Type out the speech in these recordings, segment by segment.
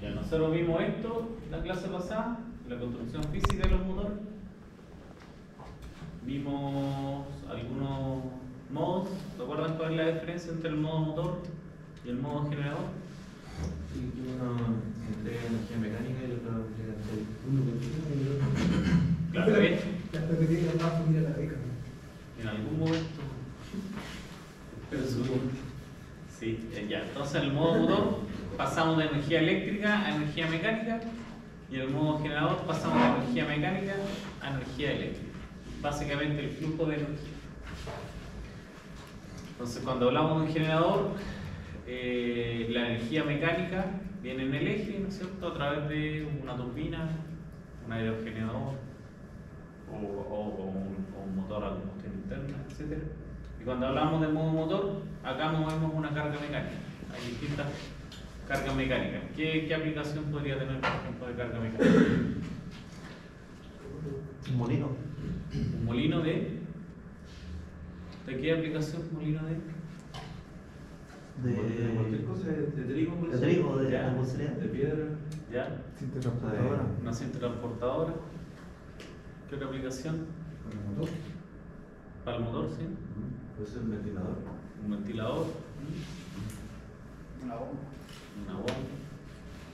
Ya nosotros vimos esto la clase pasada, la construcción física de los motores. Vimos algunos modos. ¿Recuerdan cuál es la diferencia entre el modo motor y el modo generador? Sí, que uno entrega energía mecánica y el otro entrega uno continúa y el otro. Claro, ¿ves? La PPT la va a subir a la beca. En algún momento. Pero sí, ya. Entonces, en el modo motor pasamos de energía eléctrica a energía mecánica y en el modo generador pasamos de energía mecánica a energía eléctrica. Básicamente el flujo de energía. Entonces, cuando hablamos de un generador, la energía mecánica viene en el eje, ¿no es cierto?, a través de una turbina, un aerogenerador o un motor a combustión interna, etc. Y cuando hablamos de modo motor, acá movemos una carga mecánica. Hay distintas cargas mecánicas. ¿Qué aplicación podría tener, por ejemplo, de carga mecánica? Un molino. ¿Un molino de? ¿De qué aplicación molino de? De cualquier cosa, de trigo, por De eso. trigo, de Ya. almacenía. De piedra. ¿Ya? Cinta transportadora. Una cinta transportadora. ¿Qué otra aplicación? Con el motor. Para el motor, sí. Puede ser un ventilador. Un ventilador. Una bomba. Una bomba.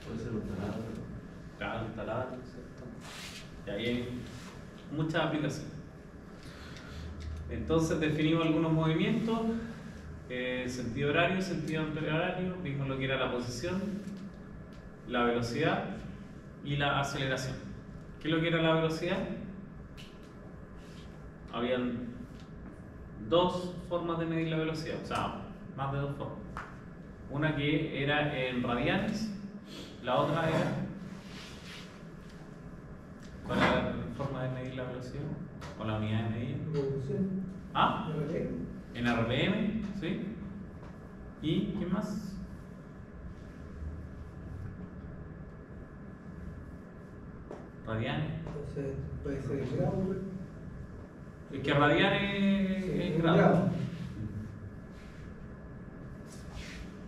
Puede ser un taladro. Claro, un taladro, ¿cierto? Y ahí hay muchas aplicaciones. Entonces definimos algunos movimientos, sentido horario, sentido antihorario, vimos lo que era la posición, la velocidad y la aceleración. ¿Qué es lo que era la velocidad? Habían dos formas de medir la velocidad, o sea, más de dos formas. Una que era en radianes, la otra era... ¿Cuál era la forma de medir la velocidad? ¿O la unidad de medida? Revolución. ¿Ah? RPM. En RPM, ¿sí? ¿Y qué más? Radianes. Entonces puede ser el grado. Es que radianes Sí, es un grado. grado.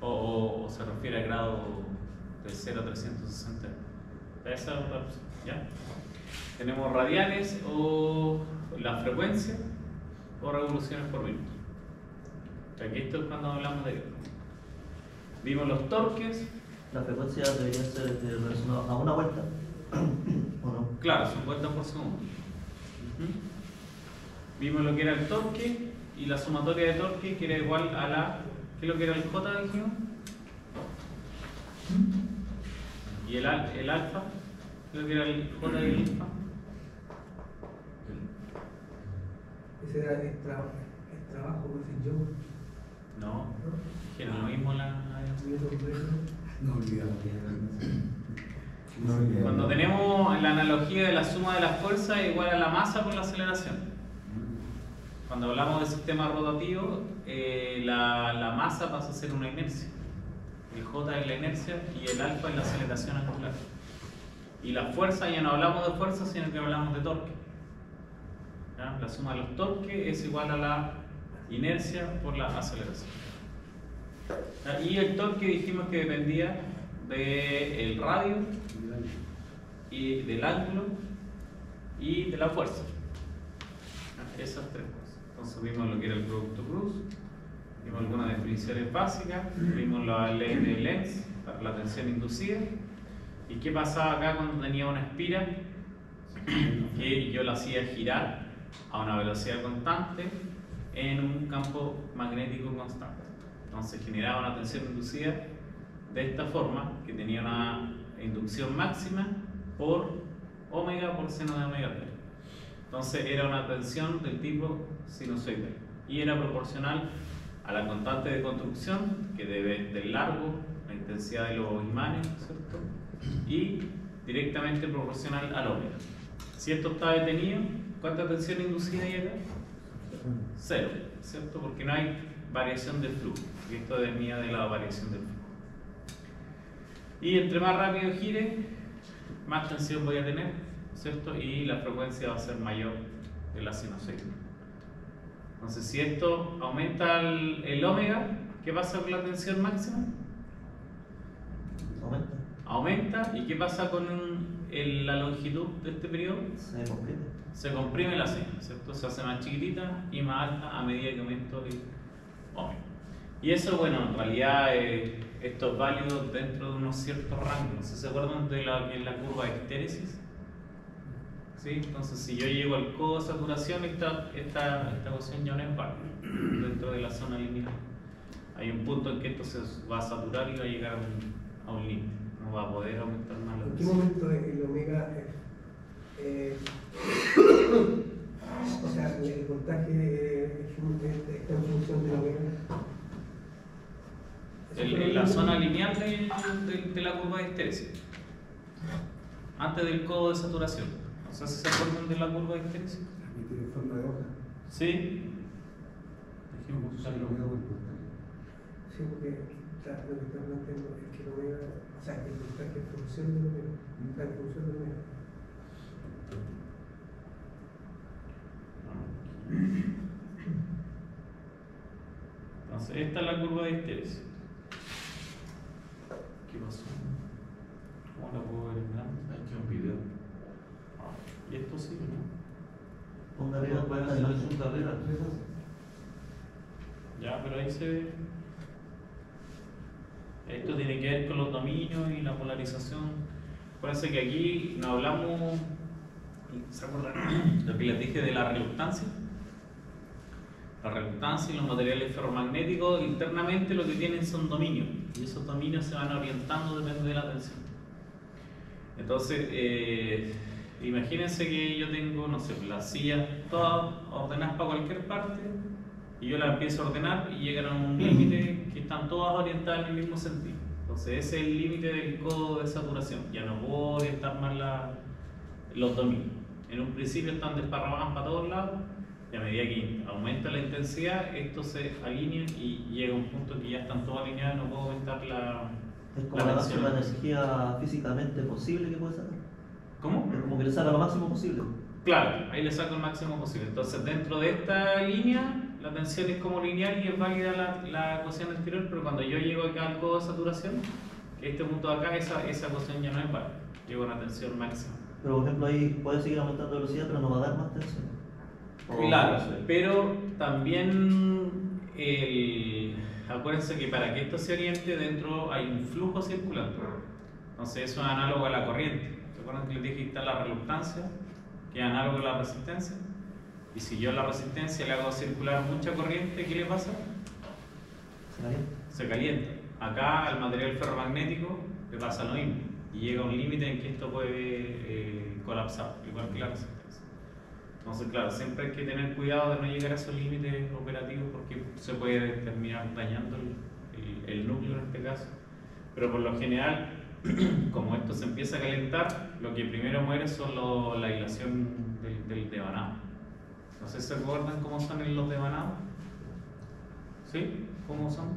O se refiere a grado de 0 a 360. Esa es otra opción, ¿ya? Tenemos radianes o la frecuencia o revoluciones por minuto. Aquí esto es cuando hablamos de... Vimos los torques. La frecuencia debería ser relacionada a una vuelta. ¿O no? Claro, 50 por segundo. Vimos lo que era el torque y la sumatoria de torque que era igual a la... ¿Qué es lo que era el J, dijimos? ¿Y el alfa? ¿Qué es lo que era el J y el alfa? Ese era el trabajo que hice yo. No, que no lo mismo la... No olvidamos. Cuando tenemos la analogía de la suma de las fuerzas es igual a la masa por la aceleración. Cuando hablamos de sistema rotativo, la masa pasa a ser una inercia. El J es la inercia y el alfa es la aceleración angular. Y la fuerza, ya no hablamos de fuerza, sino que hablamos de torque. ¿Ya? La suma de los torques es igual a la inercia por la aceleración. ¿Ya? Y el torque dijimos que dependía del radio, y del ángulo y de la fuerza. ¿Ya? Esas tres cosas. Entonces vimos lo que era el producto cruz, vimos algunas definiciones básicas, vimos la ley de Lenz para la tensión inducida y qué pasaba acá cuando tenía una espira que yo la hacía girar a una velocidad constante en un campo magnético constante. Entonces generaba una tensión inducida de esta forma, que tenía una inducción máxima por omega por seno de omega t. Entonces era una tensión del tipo sinusoidal y era proporcional a la constante de construcción, que debe del largo, la intensidad de los imanes, ¿cierto? Y directamente proporcional al omega. Si esto está detenido, ¿cuánta tensión inducida hay acá? Cero, ¿cierto? Porque no hay variación de flujo, y esto dependía de la variación del flujo. Y entre más rápido gire, más tensión voy a tener, ¿cierto? Y la frecuencia va a ser mayor de la sinusoide. Entonces, si esto aumenta el omega, ¿qué pasa con la tensión máxima? aumenta. ¿Y qué pasa con la longitud de este periodo? Se comprime. Se comprime la señal, ¿cierto? Se hace más chiquitita y más alta a medida que aumenta el omega. Y eso, bueno, en realidad esto es válido dentro de unos ciertos rangos. No sé si se acuerdan de que es la curva de histéresis. ¿Sí? Entonces, si yo llego al codo de saturación, esta ecuación ya no es válida dentro de la zona lineal. Hay un punto en que esto se va a saturar y va a llegar a un límite. No va a poder aumentar más la ¿En qué presión. momento el omega o sea, el voltaje está en función del omega? En la zona lineal de la curva de histéresis, antes del codo de saturación. No sé si se acuerdan de la curva de histéresis. Transmitir en forma de hoja. Sí. Dejemos buscarlo. Sí, porque claro, lo que estamos planteando es que el omega, o sea, que el voltaje es función del omega, está en función del omega. Entonces, esta es la curva de histéresis. ¿Qué pasó? ¿Cómo la puedo ver en grande? Hay que un video. ¿Y esto sí o no? Ponga arriba Pueden cuenta hacer de eso en carrera. Ya, pero ahí se ve. Esto tiene que ver con los dominios y la polarización. Acuérdense que aquí no hablamos, ¿se acuerdan? Lo que les dije de la reluctancia. La reluctancia y los materiales ferromagnéticos internamente lo que tienen son dominios. Y esos dominios se van orientando depende de la tensión. Entonces, imagínense que yo tengo, no sé, las sillas todas ordenadas para cualquier parte y yo las empiezo a ordenar y llegan a un límite que están todas orientadas en el mismo sentido. Entonces ese es el límite del codo de saturación. Ya no puedo orientar más los dominios. En un principio están desparramadas para todos lados y a medida que aumenta la intensidad, estos se alinean y llega a un punto que ya están todos alineados y no puedo aumentar Es como la máxima energía físicamente posible que puede sacar. ¿Cómo? Es como que le saca lo máximo posible. Claro, ahí le saco el máximo posible. Entonces, dentro de esta línea, la tensión es como lineal y es válida la ecuación anterior, pero cuando yo llego acá al codo de saturación, que este punto de acá, esa ecuación ya no es válida. Llego a una tensión máxima. Pero por ejemplo ahí puede seguir aumentando velocidad, pero no va a dar más tensión. Claro, pero también acuérdense que para que esto se oriente, dentro hay un flujo circulante. Entonces, eso es análogo a la corriente. ¿Se acuerdan que les dije que está la reluctancia? Que es análogo a la resistencia. Y si yo a la resistencia le hago circular mucha corriente, ¿qué le pasa? Se calienta. Acá al material ferromagnético le pasa lo mismo. Y llega a un límite en que esto puede colapsar, igual que la resistencia. Entonces, claro, siempre hay que tener cuidado de no llegar a esos límites operativos porque se puede terminar dañando el núcleo en este caso. Pero por lo general, como esto se empieza a calentar, lo que primero muere son la aislación del devanado. No sé si se acuerdan cómo son los devanados. ¿Sí? ¿Cómo son?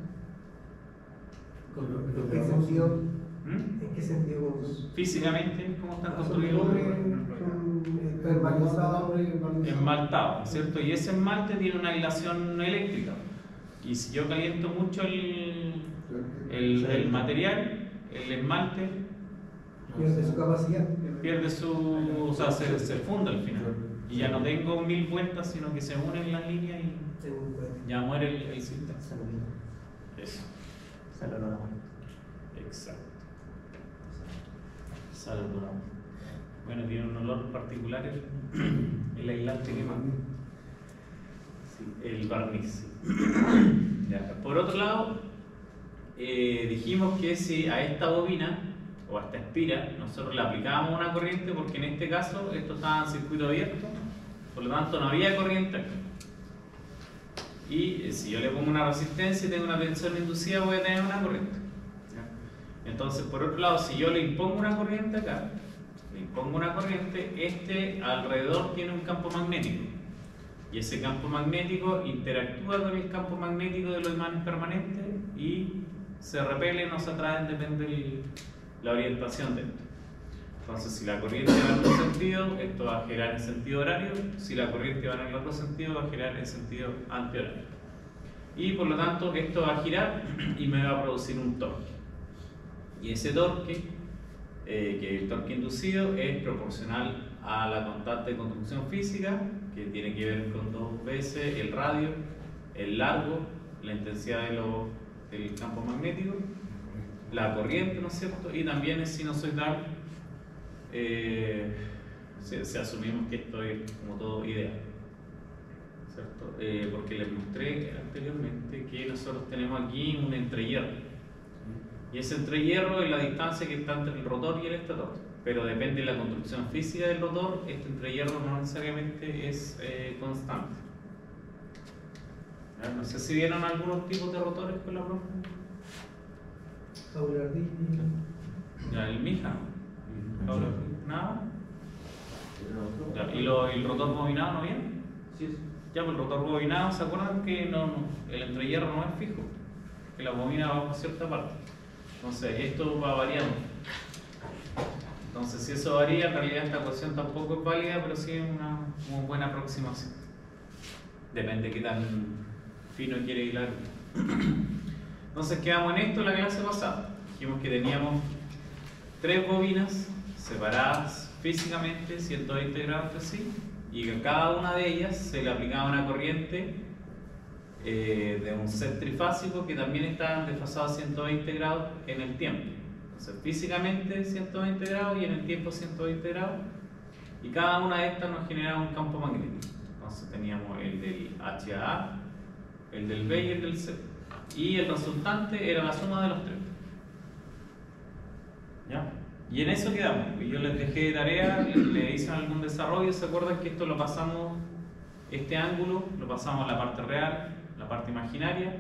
¿En qué sentido? ¿Mm? ¿En qué sentido? Físicamente, ¿cómo están Son construidos? enmaltados, ¿cierto? Y ese esmalte tiene una aislación eléctrica. Y si yo caliento mucho el material, el esmalte pierde su capacidad. pierde o sea, se funde al final. Y ya no tengo 1000 vueltas, sino que se unen las líneas y ya muere el sistema. Eso. Exacto. Sale el olor. Bueno, tiene un olor particular el aislante que manda. Sí, el barniz. Ya. Por otro lado, dijimos que si a esta bobina o a esta espira nosotros le aplicábamos una corriente, porque en este caso esto estaba en circuito abierto, por lo tanto no había corriente aquí. Y si yo le pongo una resistencia y tengo una tensión inducida, voy a tener una corriente. ¿Ya? Entonces, por otro lado, si yo le impongo una corriente acá, le impongo una corriente, este alrededor tiene un campo magnético. Y ese campo magnético interactúa con el campo magnético de los imanes permanentes y se repelen o se atraen, depende de la orientación de esto. Entonces, si la corriente va en un sentido, esto va a girar en sentido horario. Si la corriente va en el otro sentido, va a girar en sentido antihorario. Y por lo tanto, esto va a girar y me va a producir un torque. Y ese torque que el torque inducido es proporcional a la constante de conducción física, que tiene que ver con dos veces el radio, el largo, la intensidad del campo magnético, la corriente, ¿no es cierto? Y también es sinusoidal, si asumimos que esto es como todo ideal, ¿cierto? Porque les mostré anteriormente que nosotros tenemos aquí un entrehierro. Y ese entrehierro es la distancia que está entre el rotor y el estator. Pero depende de la construcción física del rotor, este entrehierro no necesariamente es constante. No sé si vieron algunos tipos de rotores con la profe. Saulardini. Ya, el Mija. Nada. Ya, ¿y el rotor bobinado no viene? Sí, sí. Ya, pues el rotor bobinado, ¿se acuerdan que el entrehierro no es fijo? Que la bobina va por cierta parte. Entonces, esto va variando. Entonces, si eso varía, en realidad esta ecuación tampoco es válida, pero sí es una muy buena aproximación. Depende de qué tan fino quiere hilar. Entonces, quedamos en esto la clase pasada. Dijimos que teníamos 3 bobinas separadas físicamente, 120 grados entre sí, y que a cada una de ellas se le aplicaba una corriente de un set trifásico que también está desfasado a 120 grados en el tiempo. Entonces, físicamente 120 grados y en el tiempo 120 grados, y cada una de estas nos generaba un campo magnético. Entonces teníamos el del HA, el del B y el del C, y el resultante era la suma de los 3. ¿Ya? Y en eso quedamos. Yo les dejé de tarea, le hice algún desarrollo. ¿Se acuerdan que esto lo pasamos, este ángulo, lo pasamos a la parte real, la parte imaginaria,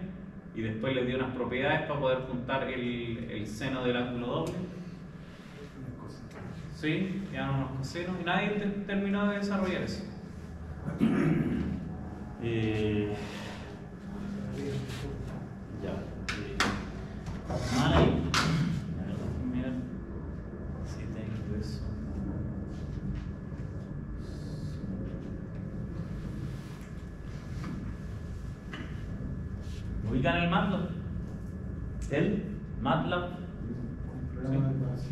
y después les di unas propiedades para poder juntar el seno del ángulo doble? Sí, quedaron unos cosenos y nadie terminó de desarrollar eso. Ya. Mal ahí. Mira, si tengo eso. ¿Ubican el MATLAB? ¿El? MATLAB. Sí.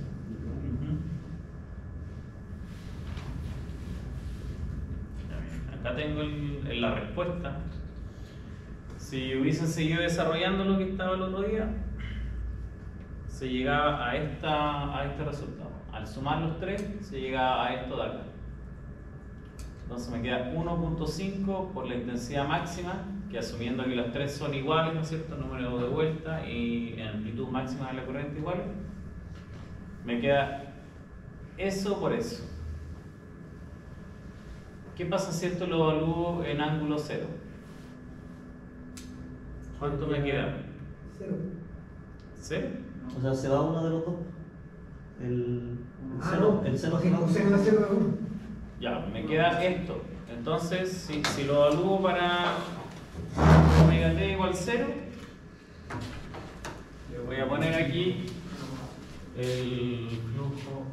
Acá tengo la respuesta. Si hubiesen seguido desarrollando lo que estaba el otro día, se llegaba a este resultado. Al sumar los 3, se llegaba a esto de acá. Entonces me queda 1.5 por la intensidad máxima, que asumiendo que las 3 son iguales, ¿no es cierto? Número de vuelta y amplitud máxima de la corriente iguales. Me queda eso por eso. ¿Qué pasa si esto lo evalúo en ángulo 0? ¿Cuánto me queda? 0. ¿0? O sea, se va uno de los dos. El No, el seno porque se va. coseno de 0 es 1. Ya, me queda esto. Entonces, si lo evalúo para omega t igual 0, le voy a poner aquí el flujo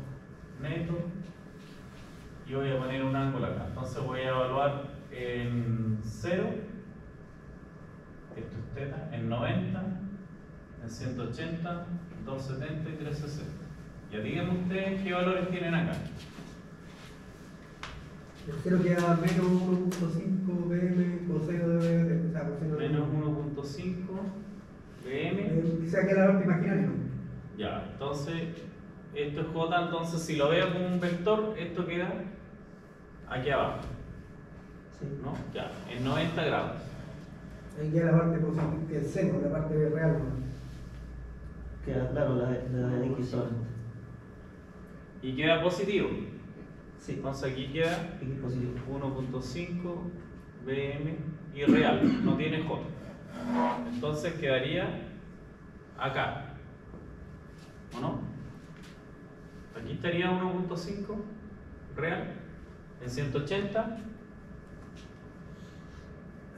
neto y voy a poner un ángulo acá. Entonces voy a evaluar en 0, esto es θ, en 90, en 180, 270 y 360. Ya díganme ustedes qué valores tienen acá. El 0 queda menos 1.5 BM coseno de BM, o sea, coseno de Menos 1.5 BM. O sea, que la parte imaginaria, ¿no? Ya, entonces esto es J, entonces si lo veo como un vector, esto queda aquí abajo, Sí. ¿no? Ya, en 90 grados. Ahí queda la parte positiva, el seno, la parte real, ¿no? Queda claro la de X solamente. Y queda positivo. Sí. Entonces aquí queda X positivo. 1.5 BM y real, no tiene J. Entonces quedaría acá, ¿o no? Aquí estaría 1.5 real en 180.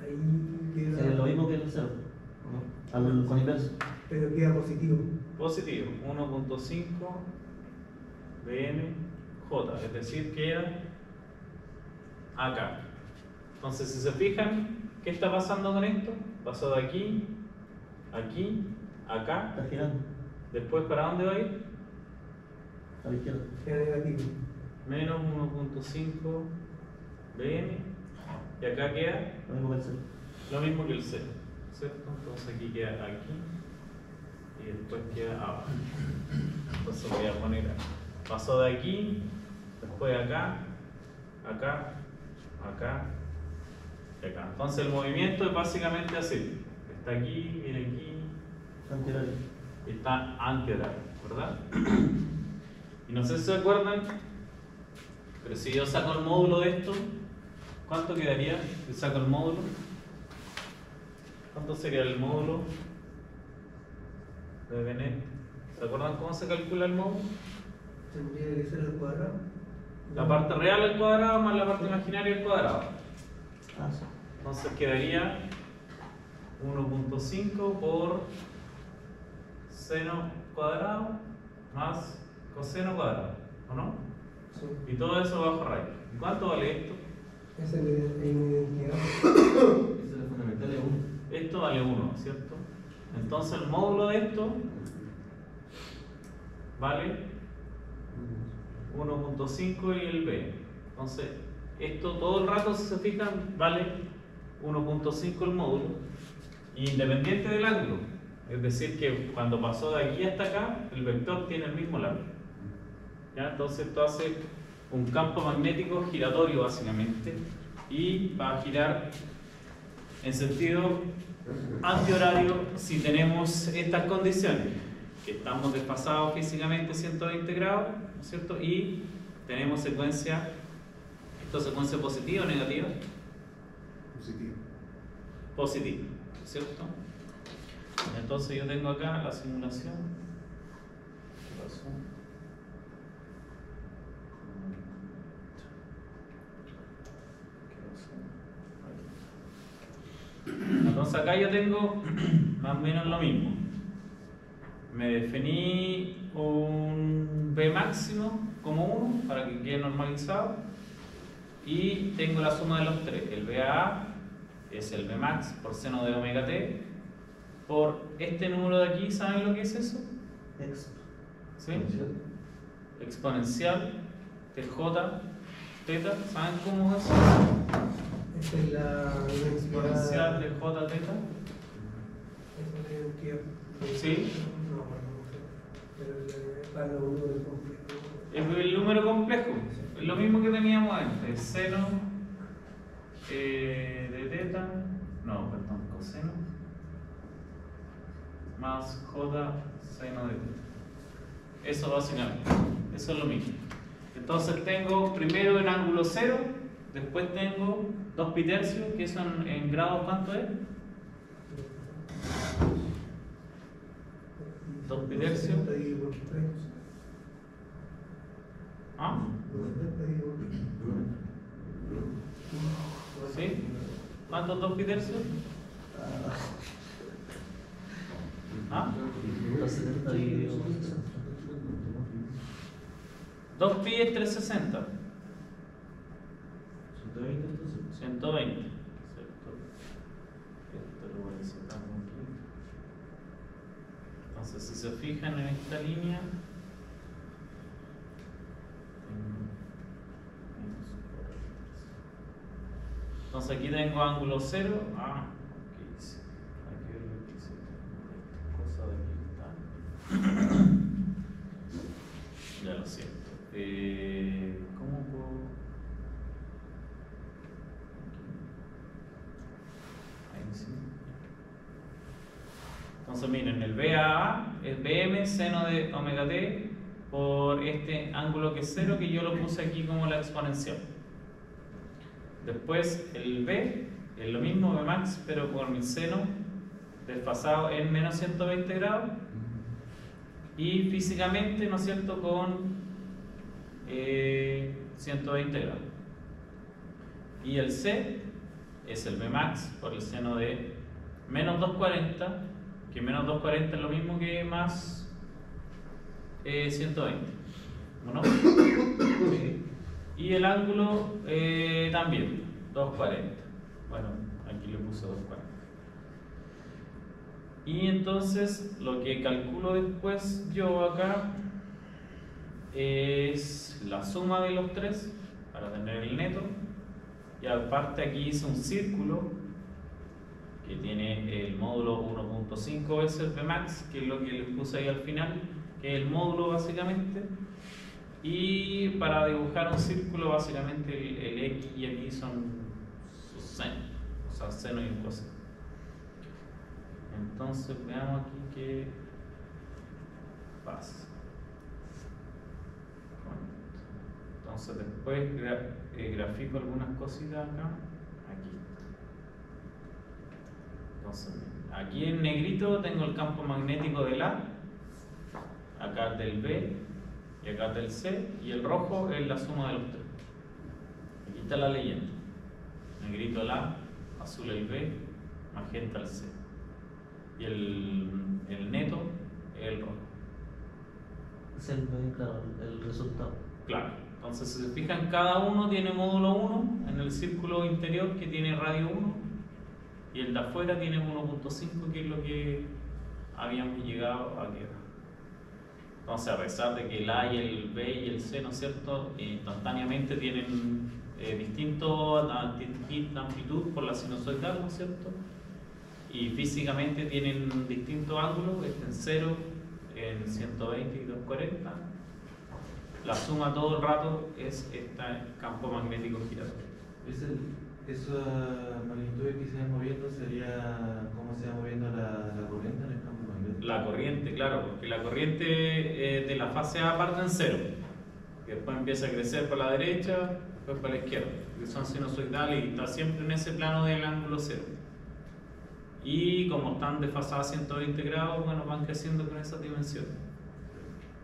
Ahí Es queda. lo mismo que el 0. ¿No? Con inverso. Pero queda positivo. Positivo, 1.5 BM J, es decir, queda acá. Entonces, si se fijan, ¿qué está pasando con esto? Pasó de aquí, aquí, acá. Está girando. Después, ¿para dónde va a ir? A la izquierda. Era negativo. Menos 1.5 BM. Y acá queda Lo mismo que el 0. lo mismo que el 0, ¿cierto? Entonces aquí queda aquí y después queda abajo. Entonces voy a poner, pasó de aquí, después acá, acá, acá y acá. Entonces el movimiento es básicamente así. Está aquí, viene aquí Antihorario. y está antihorario, ¿verdad? Y no sé si se acuerdan, pero si yo saco el módulo de esto, ¿cuánto quedaría si saco el módulo? ¿Cuánto sería el módulo de Benet? ¿Se acuerdan cómo se calcula el módulo? Tendría que ser el cuadrado. La parte real al cuadrado más la parte imaginaria al cuadrado. Ah, sí. Entonces quedaría 1.5 por seno cuadrado más coseno cuadrado, ¿o no? Sí. Y todo eso bajo raíz. ¿Y cuánto vale esto? Esa es la identidad. Esa es la fundamental de 1. Esto vale 1, ¿cierto? Entonces el módulo de esto vale 1.5 y el B. Entonces, esto todo el rato, si se fijan, vale 1.5 el módulo, independiente del ángulo. Es decir, que cuando pasó de aquí hasta acá, el vector tiene el mismo largo. ¿Ya? Entonces, esto hace un campo magnético giratorio, básicamente, y va a girar en sentido antihorario si tenemos estas condiciones, que estamos desfasados físicamente 120 grados, ¿no es cierto? Y tenemos secuencia, ¿esto es secuencia positiva o negativa? Positivo. Positiva, ¿cierto? Entonces yo tengo acá la simulación. ¿Qué pasó? Entonces acá yo tengo más o menos lo mismo. Me definí un B máximo como 1 para que quede normalizado y tengo la suma de los tres. El BA es el B max por seno de omega t por este número de aquí. ¿Saben lo que es eso? Exp. ¿Sí? Exponencial TJ teta. ¿Saben cómo es eso? Esta es la Exponencial identidad. TJ teta. Esa es la identidad. Sí. No, no sé. Pero para lo uno del complejo. Es el número complejo, es lo mismo que teníamos antes, seno de teta, no, perdón, coseno, más j seno de teta. Eso básicamente, eso es lo mismo. Entonces tengo primero en ángulo 0, después tengo 2 pi tercios, que son en grados, ¿cuánto es? 2 pi tercios. ¿Ah? ¿Sí? ¿Cuántos 2 pi tercios? ¿Ah? 70 dividido por 60. 2 pi es 360. 120 entonces. 120. ¿Cierto? Esto lo voy a sacar aquí. Entonces, si se fijan en esta línea, entonces aquí tengo ángulo 0. Ah, ¿qué hice? Aquí es lo que hice. Cosa de aquí está. Ya lo siento. ¿Cómo puedo? Ahí sí. Entonces miren, el BAA es BM seno de omega t por este ángulo que es 0, que yo lo puse aquí como la exponencial. Después el B es lo mismo, B max, pero con el seno desfasado en menos 120 grados. Y físicamente, ¿no es cierto?, con 120 grados. Y el C es el B max por el seno de menos 240, que menos 240 es lo mismo que más 120, ¿no? Sí. Y el ángulo también, 240. Bueno, aquí le puse 240. Y entonces lo que calculo después yo acá es la suma de los tres para tener el neto. Y aparte aquí hice un círculo que tiene el módulo 1.5 veces Vmax, que es lo que les puse ahí al final, que es el módulo básicamente. Y para dibujar un círculo básicamente el X y el Y son sus senos, o sea, seno y un coseno. Entonces veamos aquí qué pasa. Entonces después grafico algunas cositas acá. Aquí. Entonces, aquí en negrito tengo el campo magnético del A, acá del B y acá del C, y el rojo es la suma de los tres. Aquí está la leyenda. Negrito el A, azul el B, magenta el C. Y el neto es el rojo. Es claro, el resultado. Claro, entonces si se fijan, cada uno tiene módulo 1 en el círculo interior que tiene radio 1 y el de afuera tiene 1.5, que es lo que habíamos llegado a quedar. Entonces, a pesar de que el A y el B y el C, ¿no es cierto?, instantáneamente tienen distinto amplitud por la sinusoidal, ¿no es cierto?, y físicamente tienen distintos ángulos, este en 0, en 120 y 240. La suma todo el rato es este campo magnético giratorio. Esa magnitud que se va moviendo sería cómo se va moviendo la corriente en el campo magnético. La corriente, claro, porque la corriente de la fase A parte en 0, que después empieza a crecer para la derecha, después para la izquierda, que son sinusoidales y está siempre en ese plano del ángulo 0. Y como están desfasadas 120 grados, bueno, van creciendo con esas dimensiones.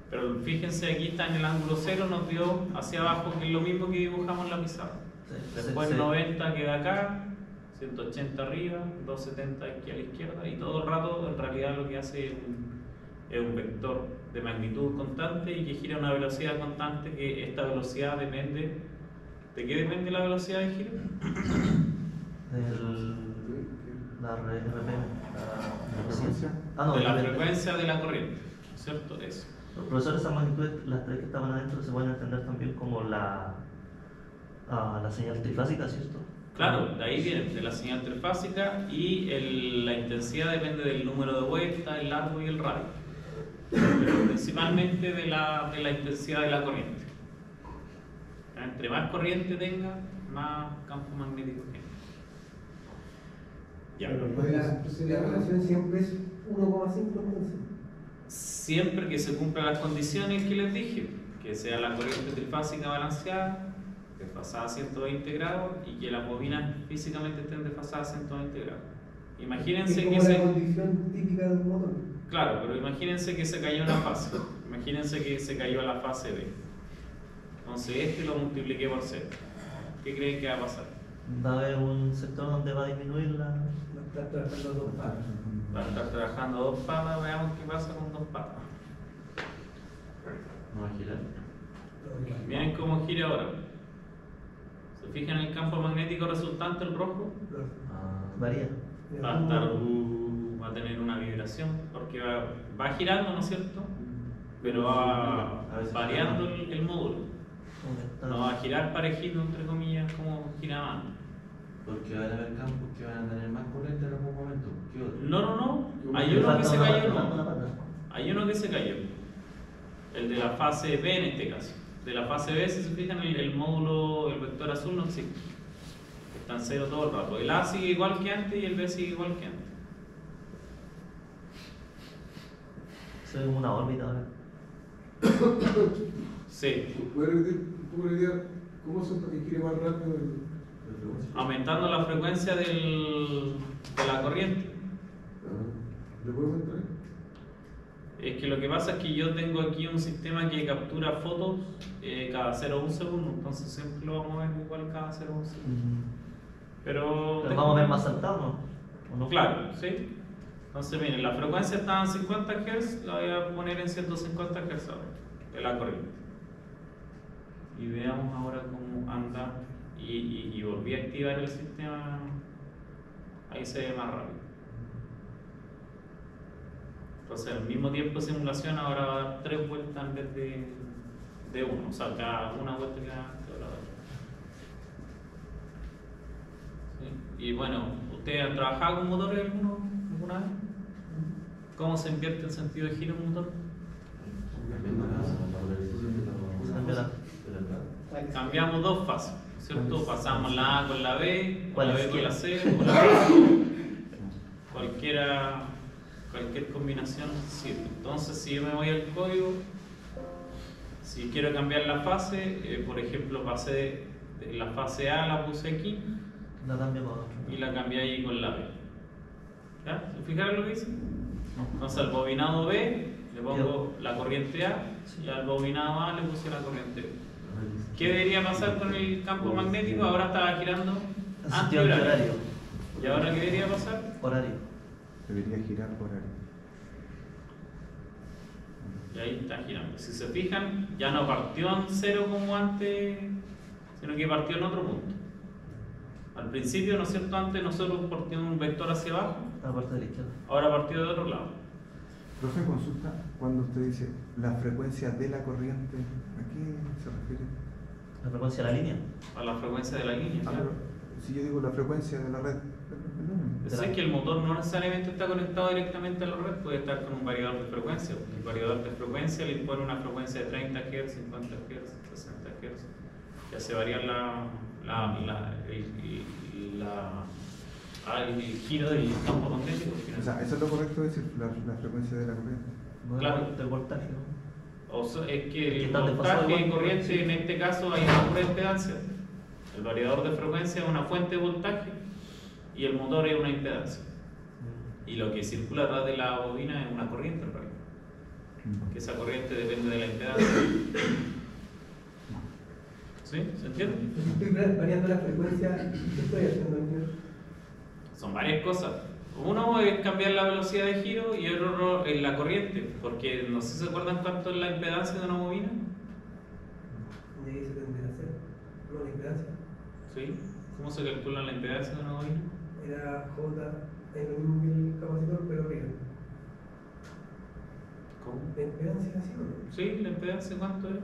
Pero fíjense, aquí está en el ángulo 0, nos dio hacia abajo, que es lo mismo que dibujamos en la pizarra. Después 90 queda acá, 180 arriba, 270 aquí a la izquierda, y todo el rato en realidad lo que hace es un vector de magnitud constante y que gira a una velocidad constante, que esta velocidad depende. ¿De qué depende la velocidad de giro? La RPM, la frecuencia. De la frecuencia de la corriente, ¿cierto? Eso. Profesor, esas magnitudes, las tres que estaban adentro, se pueden entender también como la señal trifásica, ¿cierto? Claro, de ahí viene, de la señal trifásica, y la intensidad depende del número de vueltas, el largo y el radio. Pero principalmente de la intensidad de la corriente. Entre más corriente tenga, más campo magnético tiene. Ya. La relación siempre es 1,5 entonces. Siempre que se cumplan las condiciones que les dije, que sea la corriente trifásica balanceada, desfasada a 120 grados, y que las bobinas físicamente estén desfasadas a 120 grados. Imagínense es que como la condición típica de un motor. Claro, pero imagínense que se cayó una fase. Imagínense que se cayó a la fase B. Entonces este lo multipliqué por 0. ¿Qué creen que va a pasar? Va a haber un sector donde va a disminuir la... Va a estar trabajando dos patas. Va a estar trabajando dos patas, veamos qué pasa con dos patas. ¿No va a girar? Miren cómo gira ahora. ¿Se fijan en el campo magnético resultante, el rojo? Varía. Va a tener una vibración, porque va girando, ¿no es cierto? Pero va variando el módulo. No va a girar parejito, entre comillas, como giraba antes. Porque van a haber campos que van a tener más corriente en algún momento que otros. No. Hay uno que se cayó, Hay uno que se cayó. El de la fase B en este caso. De la fase B, si se fijan, el módulo, el vector azul no existe. Está en 0 todo el rato. El A sigue igual que antes y el B sigue igual que antes. Se ve como una órbita ahora. Sí. ¿Puedes repetir un poco la idea? ¿Cómo se para que gire más rápido la frecuencia? Aumentando la frecuencia de la corriente. ¿Le puedo entrar? Es que lo que pasa es que yo tengo aquí un sistema que captura fotos cada 0,1 segundo, entonces siempre lo vamos a ver igual cada 0,1 segundo. Pero vamos a ver más saltado, ¿no? ¿O no? Claro, sí. Entonces, miren, la frecuencia estaba en 50 Hz, la voy a poner en 150 Hz ahora, de la corriente. Y veamos ahora cómo anda. Y volví a activar el sistema, ahí se ve más rápido. Entonces, al mismo tiempo de simulación, ahora va a dar 3 vueltas en vez de de uno, o sea, cada una vuelta queda la otra. ¿Sí? Y bueno, ¿usted ha trabajado con motores alguna vez? ¿Cómo se invierte el sentido de giro en un motor? Cambiamos dos fases, ¿cierto? Pasamos la A con la B, o la B con la C, o la B. Cualquier combinación sirve. Entonces, si yo me voy al código, si quiero cambiar la fase, por ejemplo, pasé de la fase A, la puse aquí, La cambio con otro. y la cambié ahí con la B. ¿Ya? ¿Se fijaron lo que hice? Entonces al bobinado B le pongo la corriente A y al bobinado A le puse la corriente B. ¿Qué debería pasar con el campo magnético? Ahora estaba girando antihorario. ¿Y ahora qué debería pasar? Horario. Debería girar por área. Y ahí está girando. Si se fijan, ya no partió en cero como antes, sino que partió en otro punto. Al principio, ¿no es cierto? Antes nosotros partimos un vector hacia abajo, La parte de la izquierda. ahora partió de otro lado. Profe, consulta, cuando usted dice la frecuencia de la corriente, ¿a qué se refiere? La frecuencia de la línea. A la frecuencia de la línea. Ah, Claro. pero si yo digo la frecuencia de la red, Sé que el motor no necesariamente está conectado directamente a la red, puede estar con un variador de frecuencia. El variador de frecuencia le impone una frecuencia de 30 Hz, 50 Hz, 60 Hz. Ya se varía el giro del campo magnético. o sea, eso es lo correcto decir, la frecuencia de la corriente. No es Claro. del voltaje, ¿no? O sea, es que ¿Qué el tan desfasado voltaje y igual? corriente en este caso hay una pura impedancia. El variador de frecuencia es una fuente de voltaje y el motor es una impedancia. Y lo que circula atrás de la bobina es una corriente en realidad. Que esa corriente depende de la impedancia. ¿Sí? ¿Se entiende? Si estoy variando la frecuencia, ¿qué estoy haciendo aquí? Son varias cosas. Uno es cambiar la velocidad de giro y otro es la corriente. Porque no sé si se acuerdan cuánto es la impedancia de una bobina. Y ahí se tendría que hacer. No, la impedancia. ¿Sí? ¿Cómo se calcula la impedancia de una bobina? Era J, es lo mismo que el capacitor, pero arriba. ¿Cómo? ¿La impedancia es así o no? Sí, la impedancia ¿cuánto es?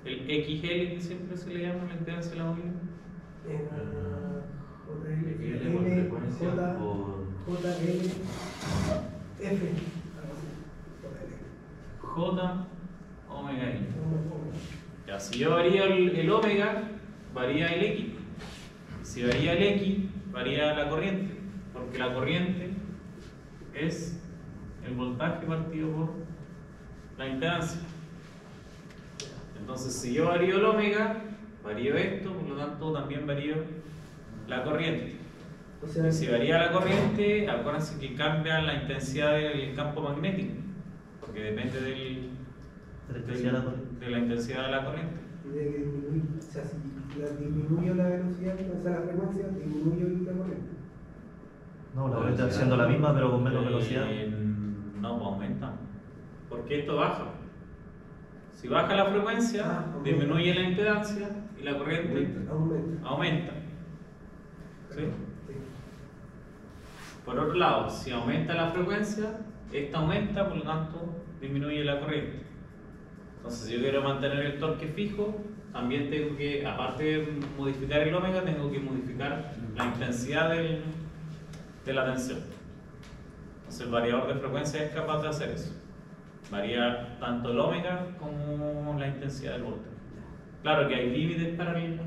El XL que siempre se le llama la impedancia de la bobina. Era XL por frecuencia por... JL, F, algo así. J omega I. JL. Ya, si yo varía el omega, varía el X. Si varía el X, varía la corriente. Porque la corriente es el voltaje partido por la impedancia. Entonces, si yo varío el omega, varío esto, por lo tanto también varío la corriente. O sea, Y si varía la corriente, acuérdense que cambia la intensidad del campo magnético, porque depende De la intensidad de la corriente. de la intensidad de la corriente. tiene que disminuir, o sea, si disminuyo la velocidad, o sea, la frecuencia, disminuyo la corriente. No, la corriente va siendo la misma, pero con menos Eh, velocidad. No, pues aumenta, porque esto baja. Si baja la frecuencia, aumenta. disminuye la impedancia y la corriente Aumenta. aumenta. ¿Sí? Sí. Por otro lado, si aumenta la frecuencia, esta aumenta, por lo tanto, disminuye la corriente. Entonces, si yo quiero mantener el torque fijo, también tengo que, aparte de modificar el omega, tengo que modificar la intensidad de la tensión. Entonces, el variador de frecuencia es capaz de hacer eso. Varía tanto el omega como la intensidad del voltaje. Claro que hay límites para el...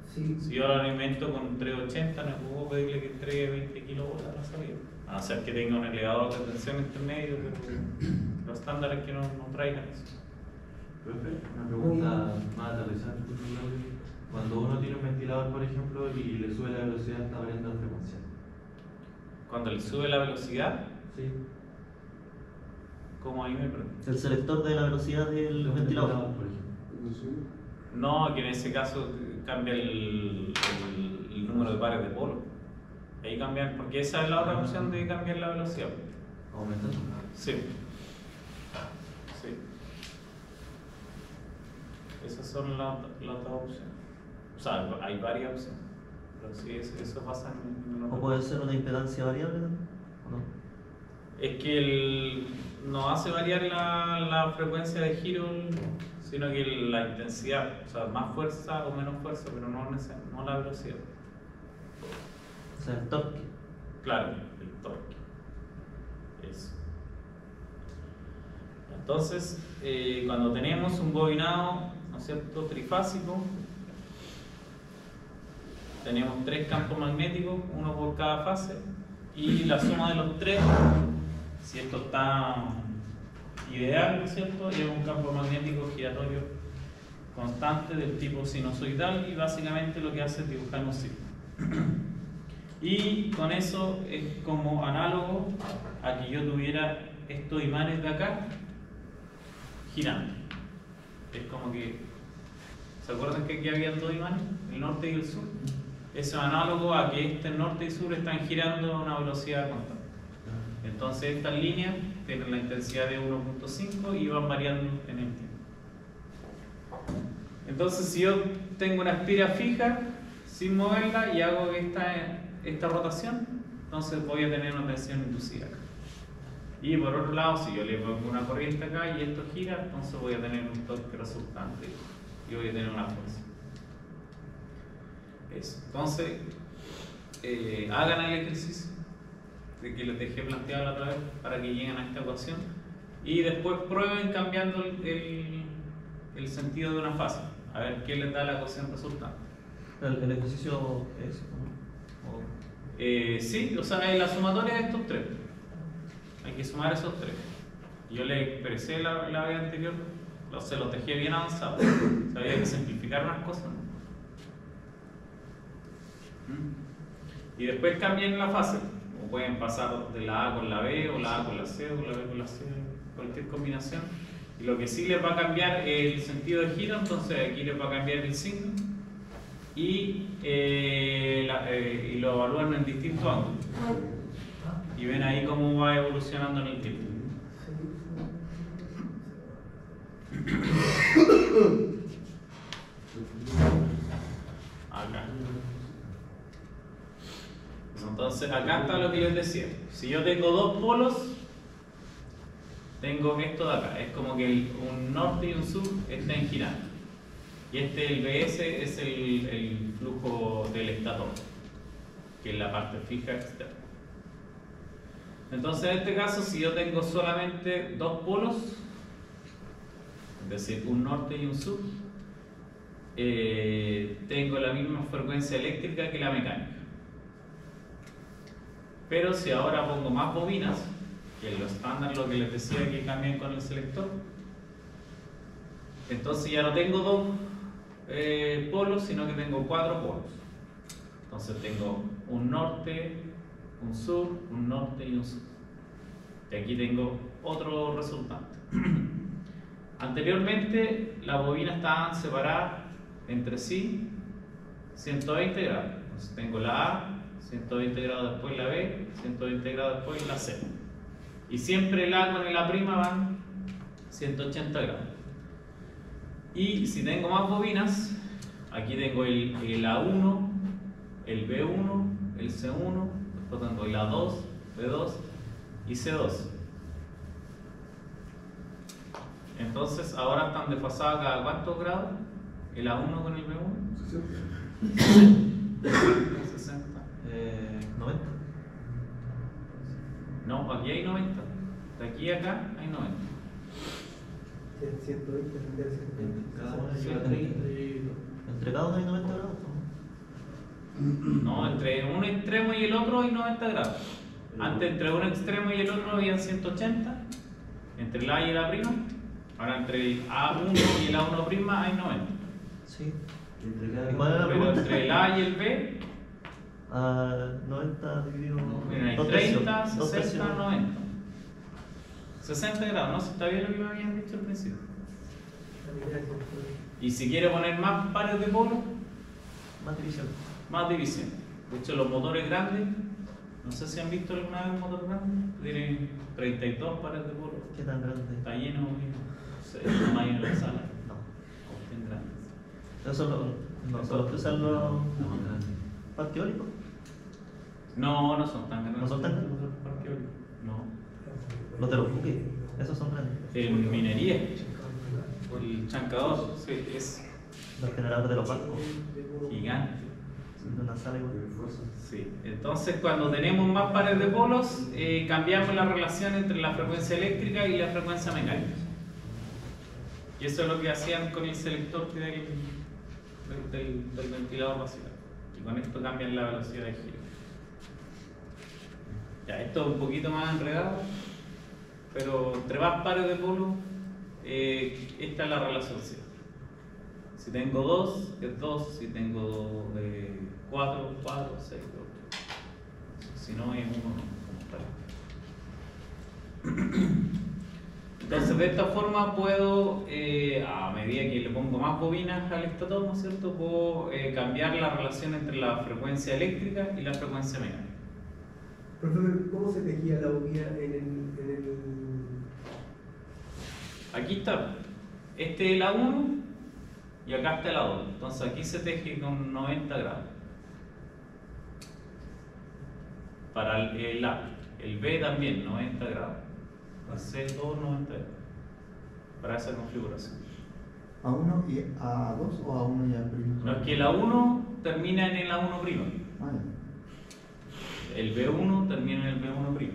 Sí. Si yo lo alimento con 380, no puedo pedirle que entregue 20 kilovolts a la salida. A no ser que tenga un elevador de tensión intermedio, pero los estándares que no traigan eso. Profe, una pregunta más aterrizada. Cuando uno tiene un ventilador, por ejemplo, y le sube la velocidad, está variando la frecuencia. Cuando le sube la velocidad, Sí. como ahí me pregunto. El selector de la velocidad del ventilador. Por ejemplo. No, que en ese caso cambia el número de pares de polo. Ahí cambian, porque esa es la otra opción de cambiar la velocidad. Aumentando. Sí. Sí. Esas son las otras opciones. O sea, hay varias opciones. Pero sí, eso pasa en ¿O puede ser una impedancia variable también? ¿O no? Es que no hace variar la frecuencia de giro, sino que la intensidad, o sea, más fuerza o menos fuerza, pero no la velocidad. O sea, el torque. Claro, el torque. Eso. Entonces, cuando tenemos un bobinado, ¿no es cierto?, trifásico, tenemos 3 campos magnéticos, uno por cada fase, y la suma de los 3, si esto está ideal, ¿no es cierto?, es un campo magnético giratorio constante del tipo sinusoidal, y básicamente lo que hace es dibujar un círculo. Y con eso es como análogo a que yo tuviera estos imanes de acá girando. Es como que, ¿se acuerdan que aquí había 2 imanes? El norte y el sur. Eso es análogo a que este norte y sur están girando a una velocidad constante. Entonces estas líneas tienen la intensidad de 1.5 y van variando en el tiempo. Entonces si yo tengo una espira fija sin moverla y hago esta rotación, entonces voy a tener una tensión inducida acá. Y por otro lado, si yo le pongo una corriente acá y esto gira, entonces voy a tener un torque resultante y voy a tener una fuerza. Eso. Entonces, hagan el ejercicio de que les dejé planteado la otra vez para que lleguen a esta ecuación y después prueben cambiando el sentido de una fase, a ver qué les da la ecuación resultante. El ejercicio es, ¿no? Sí, o sea, es la sumatoria de estos 3. Hay que sumar esos 3. Yo le expresé la vez anterior, se los dejé bien avanzados. Había que simplificar unas cosas, ¿no? Y después cambien la fase. O pueden pasar de la A con la B, o la A con la C, o la B con la C, cualquier combinación. Y lo que sí les va a cambiar es el sentido de giro, entonces aquí les va a cambiar el signo. Y lo evalúan en distintos ángulos. Y ven ahí cómo va evolucionando en el tiempo. Acá. Entonces acá está lo que les decía. Si yo tengo 2 polos, tengo esto de acá. Es como que un norte y un sur estén girando. Y el BS es el flujo del estator, que es la parte fija externa. Entonces en este caso, si yo tengo solamente 2 polos, es decir, un norte y un sur, tengo la misma frecuencia eléctrica que la mecánica. Pero si ahora pongo más bobinas, que es lo estándar, lo que les decía que cambien con el selector, entonces ya no tengo 2 polos, sino que tengo 4 polos. Entonces tengo un norte, un sur, un norte y un sur. Y aquí tengo otro resultante. Anteriormente las bobinas estaban separadas entre sí 120 grados. Entonces tengo la A, 120 grados después la B, 120 grados después la C. Y siempre el A con el A' van 180 grados. Y si tengo más bobinas, aquí tengo el A1, el B1, el C1, después tengo el A2, B2 y C2. Entonces ahora están desfasadas cada cuántos grados, el A1 con el B1. 60. 90. No, aquí hay 90. De aquí a acá hay 90. 120 tendría 120. Cada una Sí, lleva 30 y... Entre cada uno hay 90 grados. No, entre un extremo y el otro hay 90 grados. Antes entre un extremo y el otro habían 180. Entre el A y el A'. Ahora entre el A1 y el A1' hay 90. Sí. Entre cada... ¿Y cuál era la Pero pregunta? entre el A y el B, 90 dividido miren, hay 30, 60, 90. 60 grados, ¿no? Si está bien lo que me habían dicho al principio. Y si quiere poner más pares de polos, Más división. más división. De hecho, los motores grandes, no sé si han visto alguna vez un motor grande, tienen 32 pares de polos. ¿Qué tan grande? Está lleno, no sé, el tamaño de la sala. No. Estén grandes. Eso no solo que usan los más grande. parques eólicos. No, no son tan grandes. ¿No son tan grandes? los parques eólicos. No. Los de los buques. Esos son grandes. En minería, el chancador, sí, es Los generadores de los barcos. gigante. De una sala igual. Sí. Entonces, cuando tenemos más pares de polos, cambiamos la relación entre la frecuencia eléctrica y la frecuencia mecánica. Y eso es lo que hacían con el selector del ventilador vacilante. Y con esto cambian la velocidad de giro. Ya, esto es un poquito más enredado, pero entre más pares de polos, esta es la relación. Si tengo 2, es 2. Si tengo 4, 4, 6, 2. Si no, es 1, como tal. Entonces, de esta forma puedo, a medida que le pongo más bobinas al estatomo, ¿cierto? Puedo cambiar la relación entre la frecuencia eléctrica y la frecuencia mecánica. Profesor, ¿cómo se tejía la bobina en el... Aquí está. Este es el A1 y acá está el A2. Entonces aquí se teje con 90 grados. Para el A. El B también, 90 grados. El C, todo 90 grados. Para esa configuración. ¿A1 y A2 o A1 y A'? No, es que el A1 termina en el A1'. Ah, ya. El B1 termina en el B1'.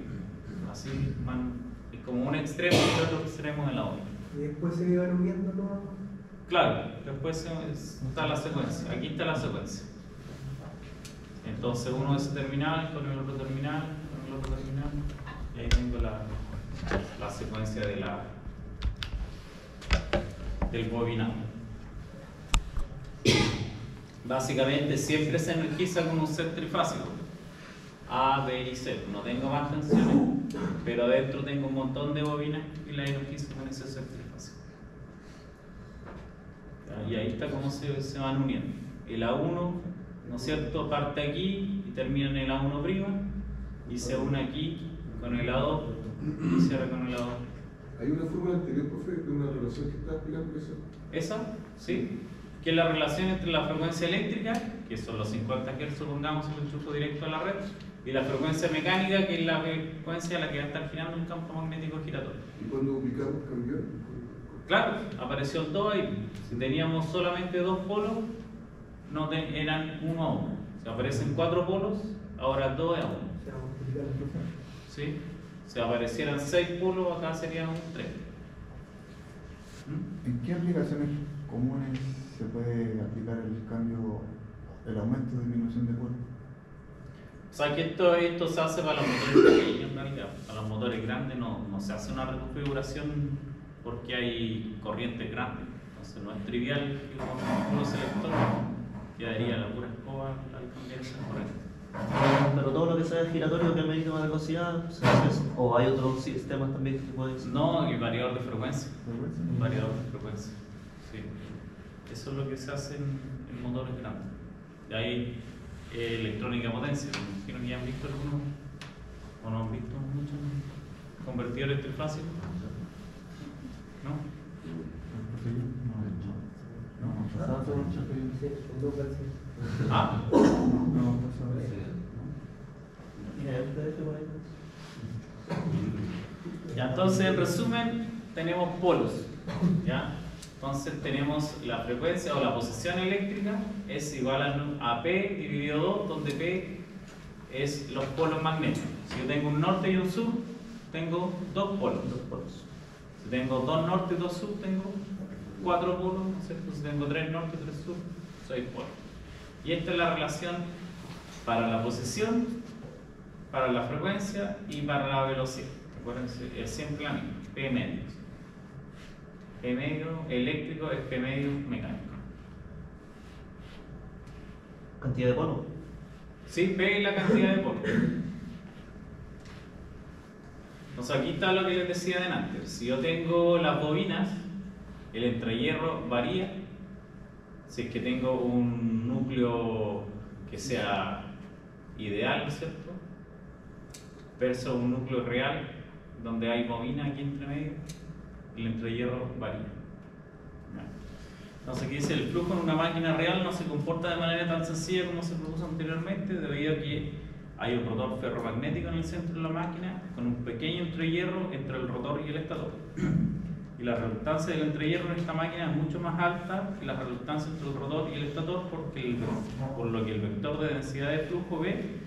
Así es como un extremo y el otro extremo de la otra. Y después se iban uniendo todos. Claro, después está la secuencia. Aquí está la secuencia. Entonces uno de ese terminal con el otro terminal, con el otro terminal. Y ahí tengo la secuencia de del bobinado. Básicamente siempre se energiza con un set trifásico. A, B y C. No tengo más tensiones, pero adentro tengo un montón de bobinas y la energizo con ese set trifásico. Y ahí está cómo se van uniendo. El A1, ¿no es cierto?, parte aquí y termina en el A1' y se une aquí con el A2 y cierra con el A2. Hay una fórmula anterior, profe, de una relación que está explicando eso. ¿Esa? ¿Sí? Que es la relación entre la frecuencia eléctrica, que son los 50 Hz, supongamos, el enchufo directo a la red, y la frecuencia mecánica, que es la frecuencia a la que va a estar girando un campo magnético giratorio. ¿Y cuando ubicamos cambió? Claro, apareció el 2 ahí. Si teníamos solamente 2 polos, no eran 1 a 1. Si aparecen 4 polos, ahora 2 a 1. Se va a multiplicar entonces. ¿Sí? Si aparecieran 6 polos, acá serían un 3. ¿En qué aplicaciones comunes se puede aplicar el cambio, el aumento o disminución de polos? O sea que esto se hace para los motores pequeños en realidad. Para los motores grandes no se hace una reconfiguración porque hay corrientes grandes. Entonces no es trivial que con un puro selector quedaría la pura escoba al cambiar esa corriente. Pero todo lo que sea giratorio que medite la velocidad, se hace eso. O hay otros sistemas también que se pueden decir. No, y variador de frecuencia. Variador de frecuencia. Sí. Eso es lo que se hace en motores grandes. De ahí electrónica potencia. Me imagino que ya han visto algunos, o no han visto muchos convertidores trifásicos. ¿No? No, pasaba todo el chato y- Sí, con 2 versiones. Ah, No, pasaba. Mira, el PDF por ahí. ya, entonces en resumen tenemos polos. ¿Ya? Entonces tenemos la frecuencia o la posición eléctrica es igual a P dividido 2, donde P es los polos magnéticos. Si yo tengo un norte y un sur, tengo 2 polos. Dos polos. Si tengo 2 norte y 2 sur, tengo 4 polos, ¿no es cierto? Si tengo 3 norte y 3 sur, 6 polos. Y esta es la relación para la posición, para la frecuencia y para la velocidad. Acuérdense, es siempre la misma, P medio. P medio eléctrico es P medio mecánico. Cantidad de polos. Sí, P es la cantidad de polos. Entonces aquí está lo que les decía delante. Si yo tengo las bobinas, el entrehierro varía. Si es que tengo un núcleo que sea ideal, ¿no es cierto? Versus un núcleo real, donde hay bobina aquí entre medio, el entrehierro varía. Entonces aquí dice, el flujo en una máquina real no se comporta de manera tan sencilla como se propuso anteriormente, debido a que hay un rotor ferromagnético en el centro de la máquina con un pequeño entrehierro entre el rotor y el estator. Y la reluctancia del entrehierro en esta máquina es mucho más alta que la reluctancia entre el rotor y el estator, por lo que el vector de densidad de flujo B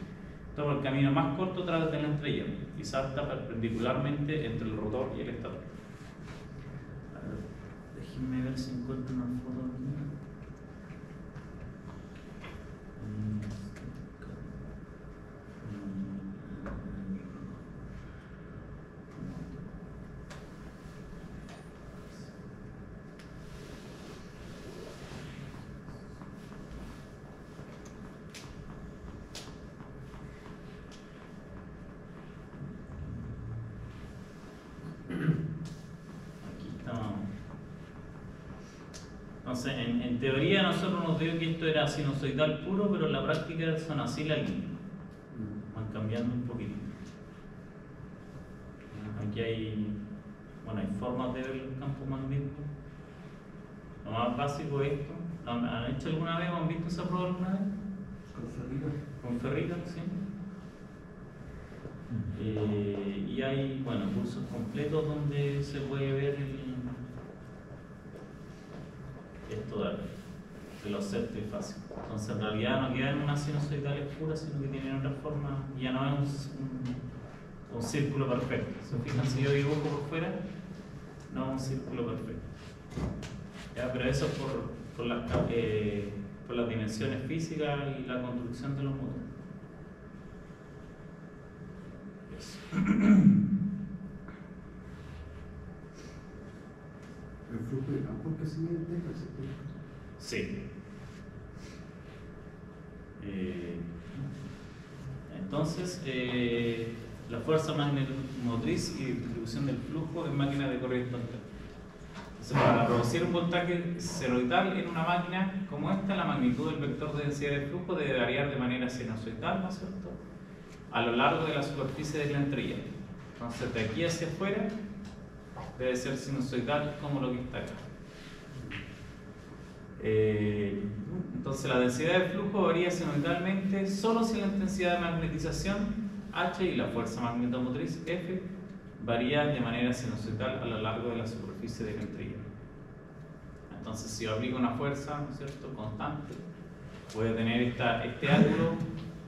toma el camino más corto a través del entrehierro y salta perpendicularmente entre el rotor y el estator. A ver, déjenme ver si encuentro una foto aquí. Entonces, en teoría nosotros nos digo que esto era sinusoidal puro, pero en la práctica son así las líneas. Van cambiando un poquito. Aquí hay formas de ver el campo magnético. Lo más básico es esto. ¿Han hecho alguna vez o han visto esa prueba alguna vez? Con ferrita, sí. Y hay cursos completos donde se puede ver esto de los sets de fase. Entonces en realidad no quedan unas sinusoidales puras, sino que tienen otra forma, ya no es un círculo perfecto. ¿Se fijan si yo dibujo por fuera? No es un círculo perfecto. ¿Ya? Pero eso es por las dimensiones físicas y la construcción de los motores. Eso. El flujo de campo que se mide, ¿cierto? Sí. Entonces, la fuerza magnetomotriz y distribución del flujo en máquinas de corriente alterna. Entonces, para producir un voltaje ceroidal en una máquina como esta, la magnitud del vector de densidad de flujo debe variar de manera sinusoidal, ¿no es cierto?, a lo largo de la superficie del entrehierro. Entonces, de aquí hacia afuera debe ser sinusoidal como lo que está acá. Entonces la densidad de flujo varía sinusoidalmente solo si la intensidad de magnetización H y la fuerza magnetomotriz F varían de manera sinusoidal a lo largo de la superficie del entrehierro. Entonces si yo aplico una fuerza, ¿no es cierto?, constante, voy a tener este ángulo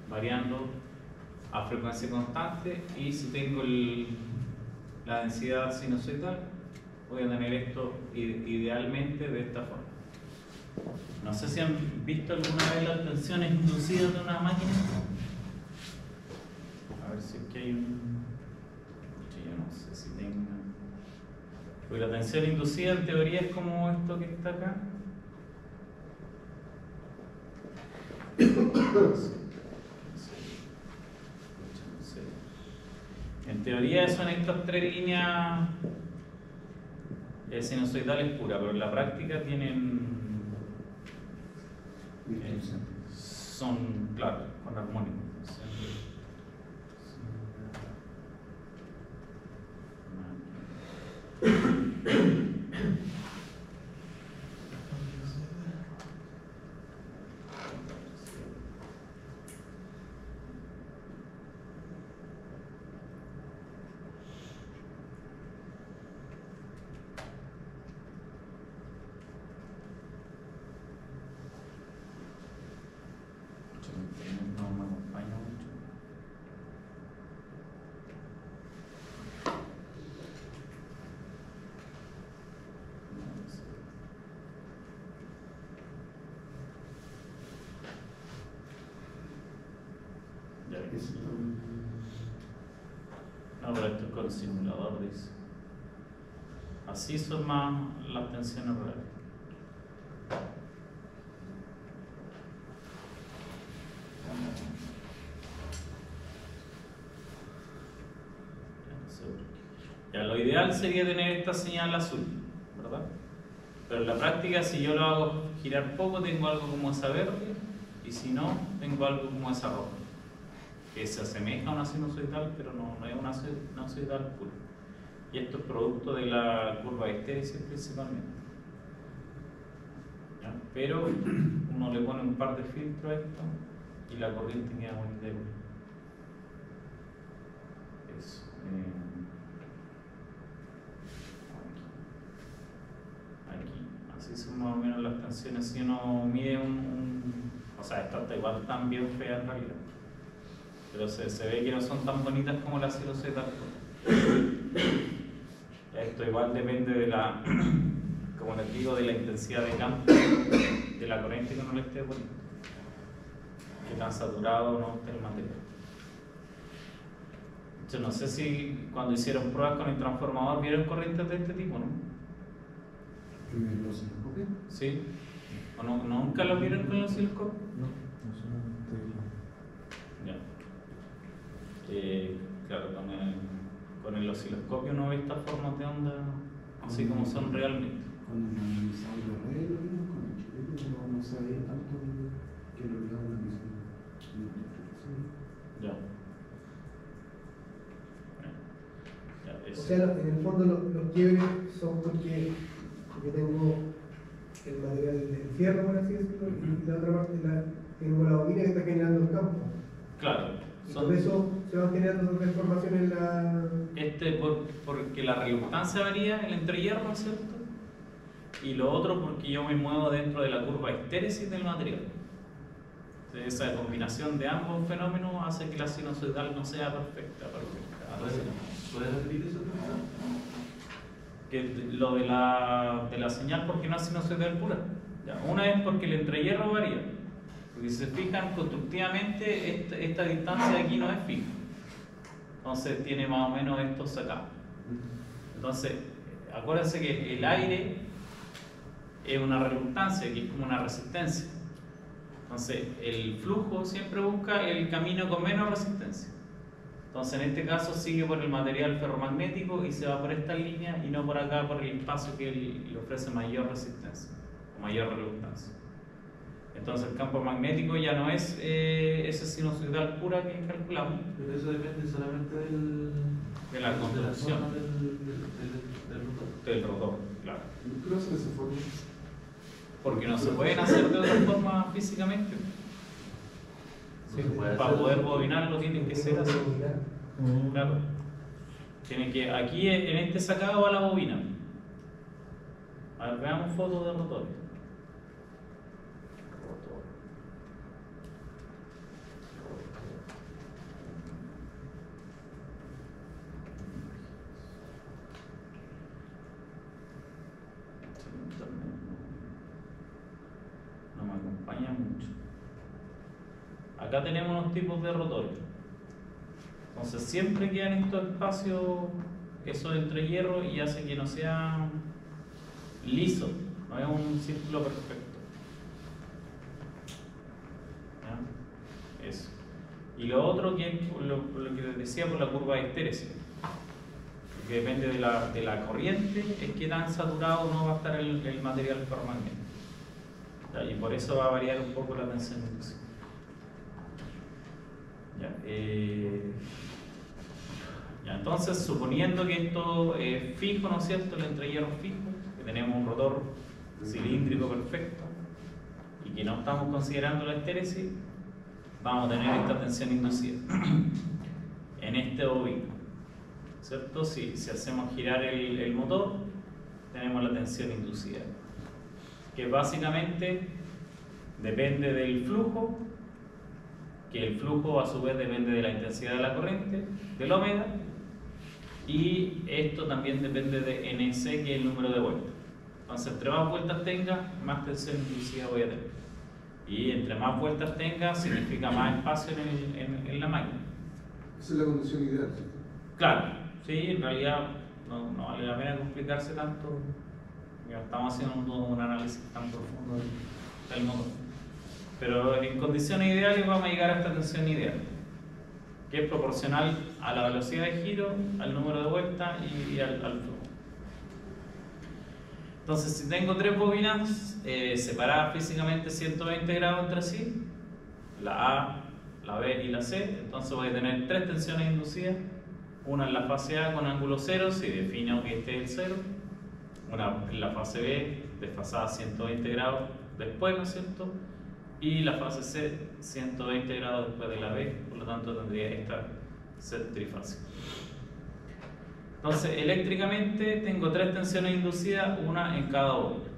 variando a frecuencia constante, y si tengo la densidad sinusoidal, voy a tener esto idealmente de esta forma. No sé si han visto alguna vez las tensiones inducidas de una máquina. A ver si es que hay un... Yo no sé si tenga... Porque la tensión inducida en teoría es como esto que está acá. En teoría son estas tres líneas sinusoidales puras, pero en la práctica son, claro, con armónicos. No me acompaña mucho. No, pero esto es con el simulador, dice. Así son más las tensiones reales. Ya, lo ideal sería tener esta señal azul, ¿verdad? Pero en la práctica, si yo lo hago girar poco, tengo algo como esa verde, y si no, tengo algo como esa roja, que se asemeja a una sinusoidal, pero no es una sinusoidal pura. Y esto es producto de la curva de histéresis principalmente. ¿Ya? Pero uno le pone un par de filtros a esto y la corriente queda muy débil. son más o menos las tensiones si uno mide o sea, estas igual están bien feas en realidad, pero se ve que no son tan bonitas como la sinusoidal. Esto igual depende de la, como les digo, de la intensidad de campo de la corriente que uno le esté poniendo, que tan saturado o no esté el material. Yo no sé si cuando hicieron pruebas con el transformador vieron corrientes de este tipo, ¿no? ¿En los osciloscopios? Sí. ¿O no, nunca lo vieron con el osciloscopio? No solamente Ya. Claro, con el osciloscopio uno ve estas formas de onda así como son realmente. Cuando analizamos la red, con el chileno, no se veía tanto que lo veía una visión. Ya. O sea, en el fondo los quiebres son porque tengo el material del fierro, por así decirlo, y la otra parte tengo la bobina que está generando el campo. Claro. Y por eso se van generando esas transformaciones en la... Porque la reluctancia varía, el entrehierro, ¿no es cierto? Y lo otro porque yo me muevo dentro de la curva histéresis del material. Entonces, esa combinación de ambos fenómenos hace que la sinusoidal no sea perfecta. ¿Puedes repetir eso? Que lo de la señal porque no es sinusoidal pura. Ya, una es porque el entrehierro varía. Porque si se fijan constructivamente, esta distancia de aquí no es fija. Entonces tiene más o menos esto sacado. Entonces, acuérdense que el aire es una reluctancia, que es como una resistencia. Entonces, el flujo siempre busca el camino con menos resistencia. Entonces, en este caso sigue por el material ferromagnético y se va por esta línea y no por acá, por el espacio que le ofrece mayor resistencia o mayor reluctancia. Entonces, el campo magnético ya no es esa sinusoidal pura que calculamos. Pero eso depende solamente de la construcción del rotor. del rotor, claro. ¿Qué lo hacen de esa forma? Porque no se pueden hacer de otra forma físicamente. Sí, para poder bobinarlo tienen que ser así. Claro. Tiene que, aquí en este sacado va la bobina. A ver, veamos fotos de rotor. No me acompaña mucho. Acá tenemos unos tipos de rotores. Entonces siempre quedan estos espacios, eso entre hierro, y hace que no sea liso, no es un círculo perfecto. ¿Ya? Eso. Y lo otro que es lo que les decía por la curva de histéresis, que depende de la corriente, es que tan saturado no va a estar el material ferromagnético. Y por eso va a variar un poco la tensión inducida. Ya, entonces, suponiendo que esto es fijo, ¿no es cierto? El entrehierro fijo, que tenemos un rotor cilíndrico perfecto y que no estamos considerando la histéresis, vamos a tener esta tensión inducida en este bobino, ¿cierto? Si hacemos girar el motor, tenemos la tensión inducida, que básicamente depende del flujo, que el flujo a su vez depende de la intensidad de la corriente, del omega, y esto también depende de NC, que es el número de vueltas. Entonces, entre más vueltas tenga, más tensión inducida voy a tener. Y entre más vueltas tenga, significa más espacio en la máquina. Esa es la condición ideal, ¿sí? Claro, sí, en realidad no vale la pena complicarse tanto. Ya estamos haciendo un análisis tan profundo del motor. Pero en condiciones ideales vamos a llegar a esta tensión ideal, que es proporcional a la velocidad de giro, al número de vueltas y al flujo. Entonces, si tengo tres bobinas separadas físicamente 120 grados entre sí, la A, la B y la C, entonces voy a tener tres tensiones inducidas, una en la fase A con ángulo 0, si defino que este es el 0, una en la fase B desfasada 120 grados después, ¿no es cierto? Y la fase C 120 grados después de la B, por lo tanto tendría esta set trifásica. Entonces, eléctricamente tengo tres tensiones inducidas, una en cada bobina.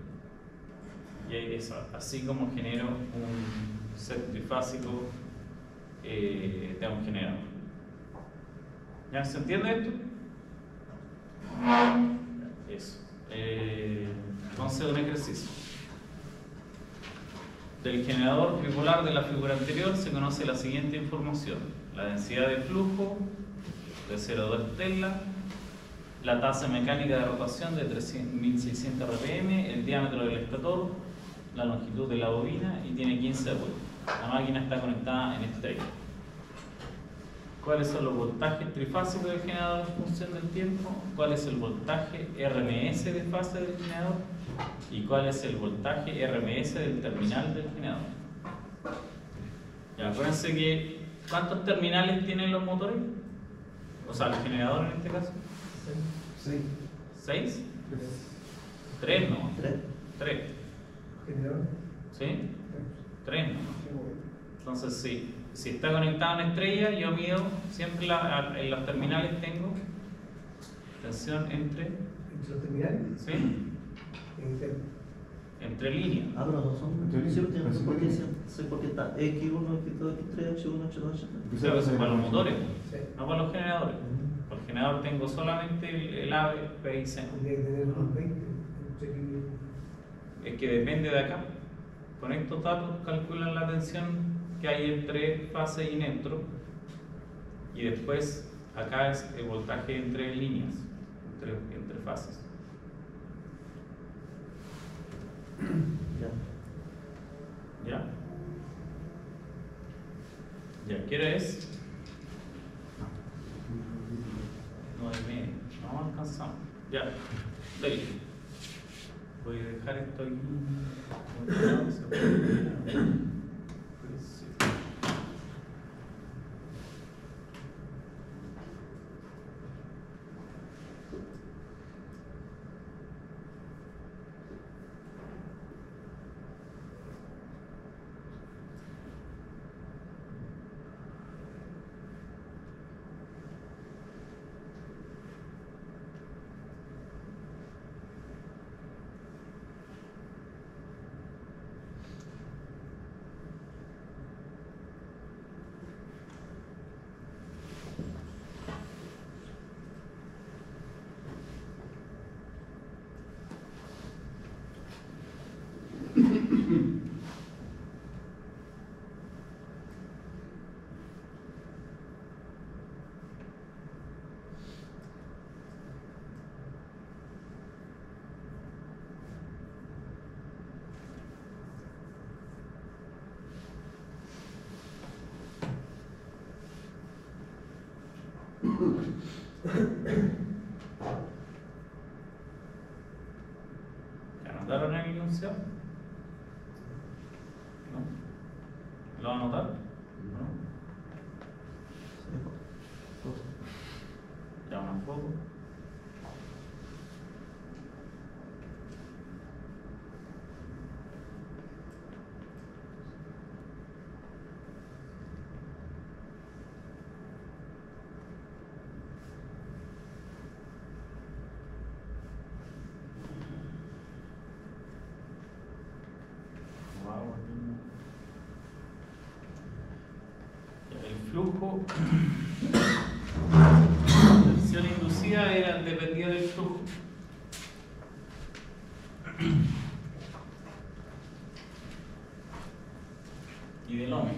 Y eso, así como genero un set trifásico, tengo un generador. ¿Ya se entiende esto? Eso. Entonces, un ejercicio. Del generador bipolar de la figura anterior se conoce la siguiente información: la densidad de flujo de 0,2 tesla, la tasa mecánica de rotación de 1600 rpm, el diámetro del estator, la longitud de la bobina y tiene 15 vueltas. La máquina está conectada en estrella. ¿Cuáles son los voltajes trifásicos del generador en función del tiempo? ¿Cuál es el voltaje RMS de fase del generador? ¿Y cuál es el voltaje RMS del terminal del generador? Ya, acuérdense que ¿cuántos terminales tienen los motores? O sea, el generador en este caso. 6. ¿6? 3 no. 3. ¿Generador? ¿Sí? 3 no. Entonces sí. Si está conectado en estrella, yo mido siempre en los terminales tengo tensión entre. ¿Entre los terminales? ¿Sí? Entre líneas. Ah, pero no son. Sí, porque está X1, X2, X3, H1, H2, H3. Pero eso es para los motores, Sí. no para los generadores. Para el generador tengo solamente el AVE, P y C. Tendría que tener unos 20. Es que depende de acá. Con estos datos calculan la tensión que hay entre fase y neutro, y después acá es el voltaje entre líneas, entre fases. ¿Ya? ¿Ya? ¿Qué hora es? 9:30. No alcanzamos. Ya, dale. Voy a dejar esto aquí. ¿Anotaron el enunciado? ¿No? ¿Lo van a anotar? ¿No? Ya una foto. El flujo, la tensión inducida dependía del flujo. Y del ómega.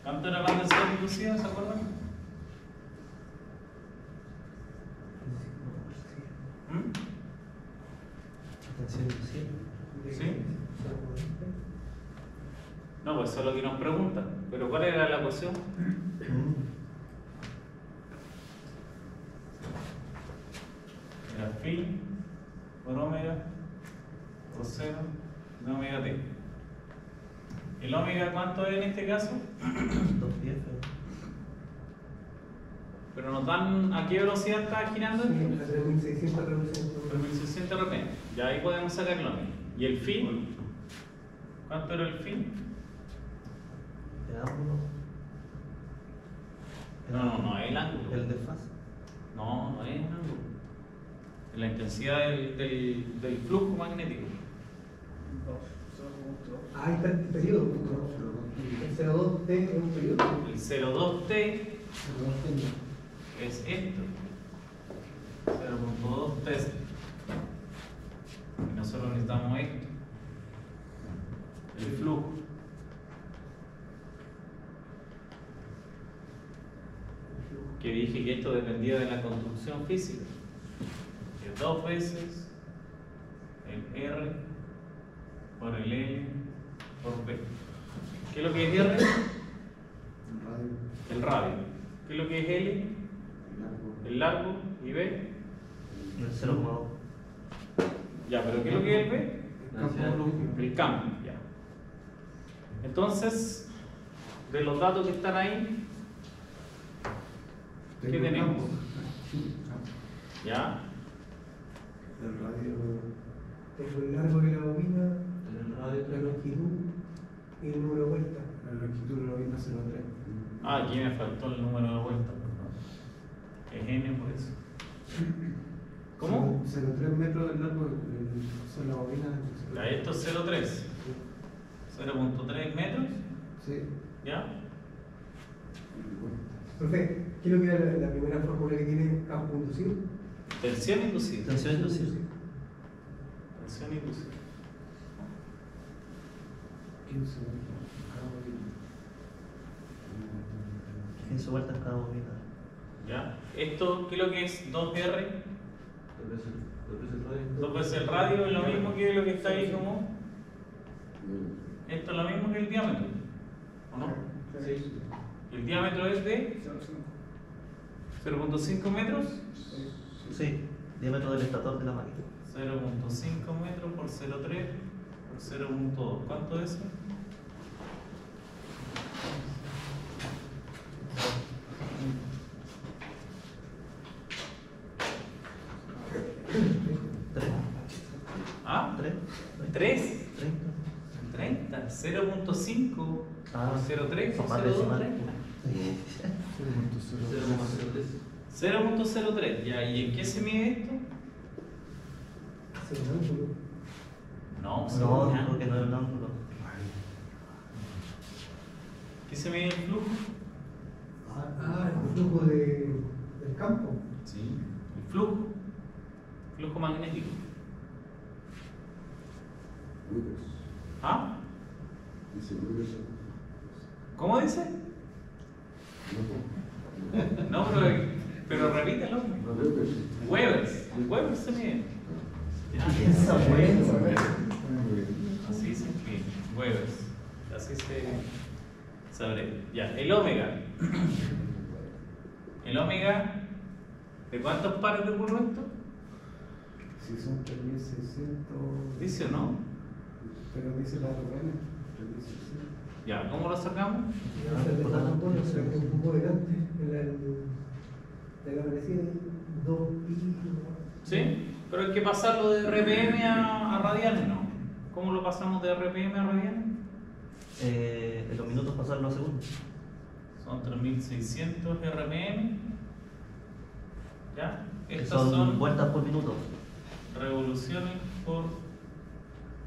¿Cuánto era la tensión inducida? ¿Se acuerdan? Tensión inducida. ¿Sí? No, pues eso es lo que nos preguntan. ¿Pero cuál era la ecuación? Era phi por omega por 0 de omega t. ¿El omega cuánto es en este caso? 210. Pero nos dan a qué velocidad está girando esto. A 3600 revoluciones. 3600 rpm. Ya ahí podemos sacar el omega. ¿Y el phi? ¿Cuánto era el phi? El ángulo. No es el ángulo. El desfase. No es el ángulo. Es la intensidad del flujo magnético. Ahí está el periodo. El 02T es un periodo. El 02T es esto. 0.2T. Y nosotros necesitamos esto. El flujo. Que dije que esto dependía de la construcción física. Que 2 veces el R por el L por B. ¿Qué es lo que es R? El radio. ¿Qué es lo que es L? El largo. ¿Y B? El 0,2. Ya, pero ¿qué es lo que es el B? El campo, ya. Entonces, de los datos que están ahí, ¿qué tenemos? ¿Ya? El radio. Tengo el largo de la bobina, En el radio la longitud y el número de vuelta. La longitud de la bobina 03. Ah, aquí me faltó el número de vuelta. Es N por eso. ¿Cómo? 0,3 metros del largo son la bobina. Ya, esto es 0.3. 0.3 metros. Sí. ¿Ya? Profe, ¿qué es lo que era la primera fórmula que tiene campo inducido? Tensión inducida. Tensión inducida. Tensión inducida. 15 metros cada bobina. 15 vueltas cada bobina. ¿Ya? Esto, ¿qué es lo que es 2R? Dos veces el radio. 2 veces el radio es lo mismo que lo que está ahí como. Esto es lo mismo que el diámetro. ¿O no? Sí. El diámetro es de 0.5 metros. Sí, diámetro del estator de la máquina. 0.5 metros por 0.3 por 0.2. ¿Cuánto es eso? ¿Tres? ¿Ah? ¿Tres? 3. 30. 30. 0.5 por Ah, 0.3 son por más 0.2. decimales. 0.03. Ya, ¿y en qué se mide esto? Es el ángulo. No, No, porque no es el ángulo. ¿Qué se mide el flujo? El flujo del campo. Sí. El flujo. Flujo magnético. ¿Ah? ¿Cómo dice? No, pero repítelo. Webers. Webers se mide. Ya. Esa buena. Así se escribe. Webers. Así se sabré. Ya. El omega. El omega. ¿De cuántos pares de puro esto? Si son 3600. Dice o no. Pero dice la RPM. 3600. Ya. ¿Cómo lo sacamos? Se le un poco delante de la parecida 2 pi. ¿Sí? Pero hay que pasarlo de RPM a radianes, ¿no? ¿Cómo lo pasamos de RPM a radianes? En los minutos pasarlo a segundos. Son 3600 RPM. ¿Ya? Que Estas son vueltas por minuto. revoluciones por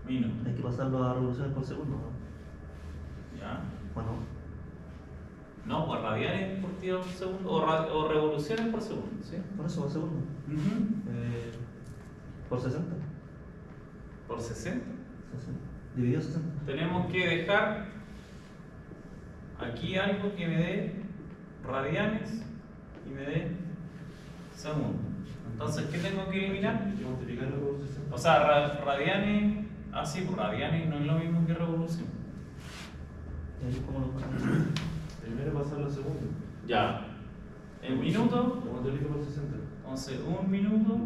minuto. Hay que pasarlo a revoluciones por segundo, ¿no? ¿Ya? Bueno, No, pues radianes por tiro por segundo o revoluciones por segundo, ¿sí? por eso por segundo. Por 60. Por 60. 60. Dividido 60. Tenemos que dejar aquí algo que me dé radianes y me dé segundos. Entonces, ¿qué tengo que eliminar? Hay que multiplicarlo por 60. O sea, radianes, así, pues radianes no es lo mismo que revolución. ¿Y ahí cómo lo pasamos? Primero pasarlo a segundo. Ya. El minuto, Lo multiplico por 60. entonces 1 minuto,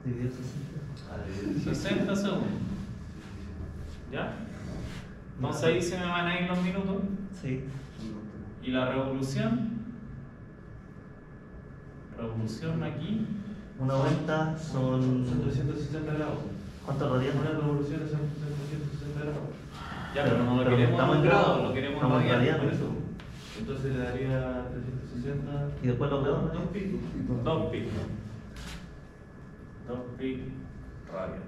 Dividido 60. 60 segundos. ¿Ya? Entonces ahí se me van a ir los minutos. Sí. Y la revolución. Revolución aquí. Una vuelta Son son. 360 grados. ¿Cuántos radianes? Una revolución son 360 grados. Ya, pero no lo Pero queremos estamos en en grado, grado, lo queremos estamos en en radianes. Por radianes. eso. Entonces le daría 360. Y después lo peor. 2 pi. 2 pi. 2 pi radian.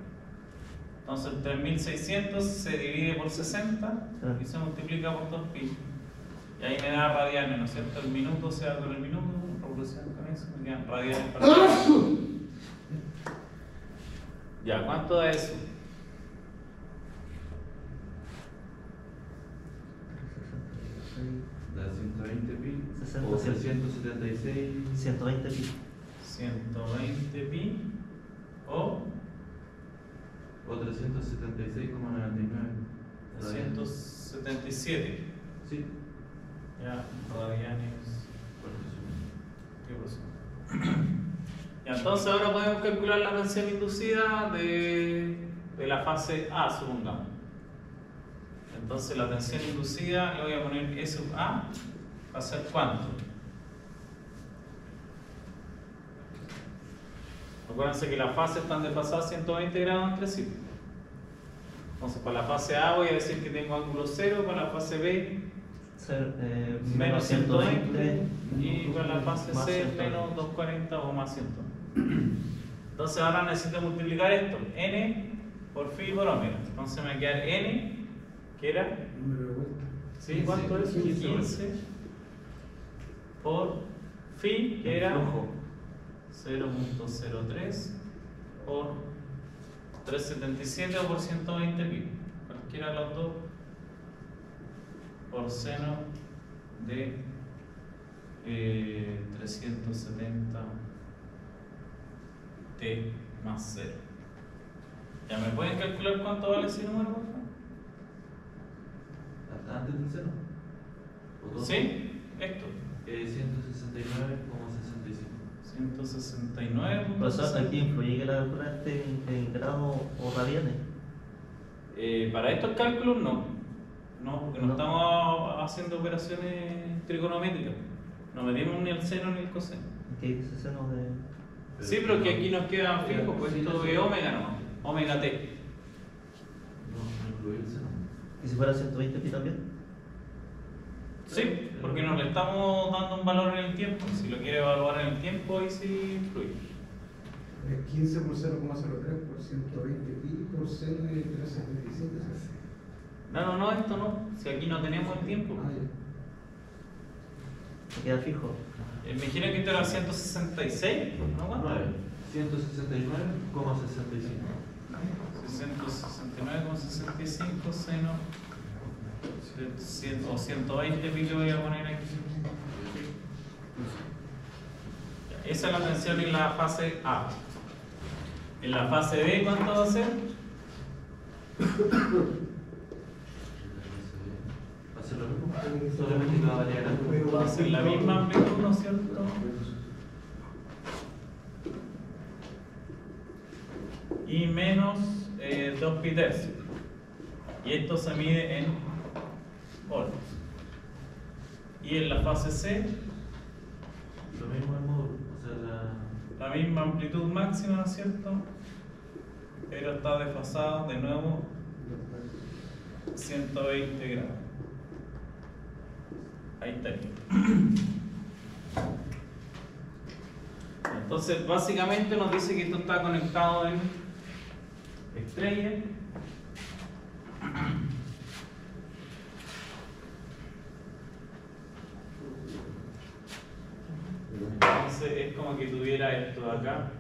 Entonces el 3600 se divide por 60 y se multiplica por 2pi. Y ahí me da radianes, ¿no es cierto? El minuto se da con el minuto, revolución con eso, me quedan radianes para ya, ¿cuánto da eso? Da 120 pi 60, o 376. 120 pi. 120 pi o 376,99. 177. Sí. Ya, radianes. ¿Qué pasó? Ya, entonces ahora podemos calcular la tensión inducida de la fase A, supongamos. Entonces la tensión inducida le voy a poner E sub A, va a ser ¿cuánto? Acuérdense que las fases están desfasadas 120 grados entre sí. Entonces para la fase A voy a decir que tengo ángulo 0, para la fase B menos 120 y para la fase C menos 240 o más 120. Entonces ahora necesito multiplicar esto, n por phi por omega. Entonces me va a quedar n, que era, Número de vuelta. ¿sí? ¿Cuánto es? 15 por phi, que era 0.03 por 377 o por 120 pi. Cualquiera de los dos por seno de 370 t más 0. ¿Ya me pueden calcular cuánto vale ese número, por favor? ¿Hasta antes del seno? ¿O todo? ¿Sí? Esto. 169,65. 169. Profesor, ¿aquí influye que la calcular esté en grados o radianes? Para estos cálculos no. No, porque no No. estamos haciendo operaciones trigonométricas. No medimos ni el seno ni el coseno. ¿Qué dice seno de...? Sí, pero que aquí nos quedan fijos, pues Sí, esto sí. es omega nomás. Omega t. No incluye el seno. ¿Y si fuera 120 pi también? Sí, porque no le estamos dando un valor en el tiempo. Si lo quiere evaluar en el tiempo, ahí sí influye. Es 15 por 0,03 por 120 pi por seno de 377. No, esto no. Si aquí no tenemos el tiempo. Ah, ya. ¿Se queda fijo? Me imagino que esto era 166, ¿no? ¿Cuánto? 169,65. 669,65 seno de 100 o 120 pi, le voy a poner aquí. Esa es la tensión en la fase A. En la fase B, ¿cuánto va a ser? Va a ser lo mismo. Solamente que va a variar algo. Va a ser la misma amplitud, ¿no es cierto? Y menos 2 pi tercios. Y esto se mide en volts. Y en la fase C, Lo mismo el módulo. O sea, la misma amplitud máxima, ¿no es cierto? Pero está desfasado de nuevo 120 grados. Ahí está. Entonces, básicamente nos dice que esto está conectado en estrella. Entonces es como que tuviera esto de acá.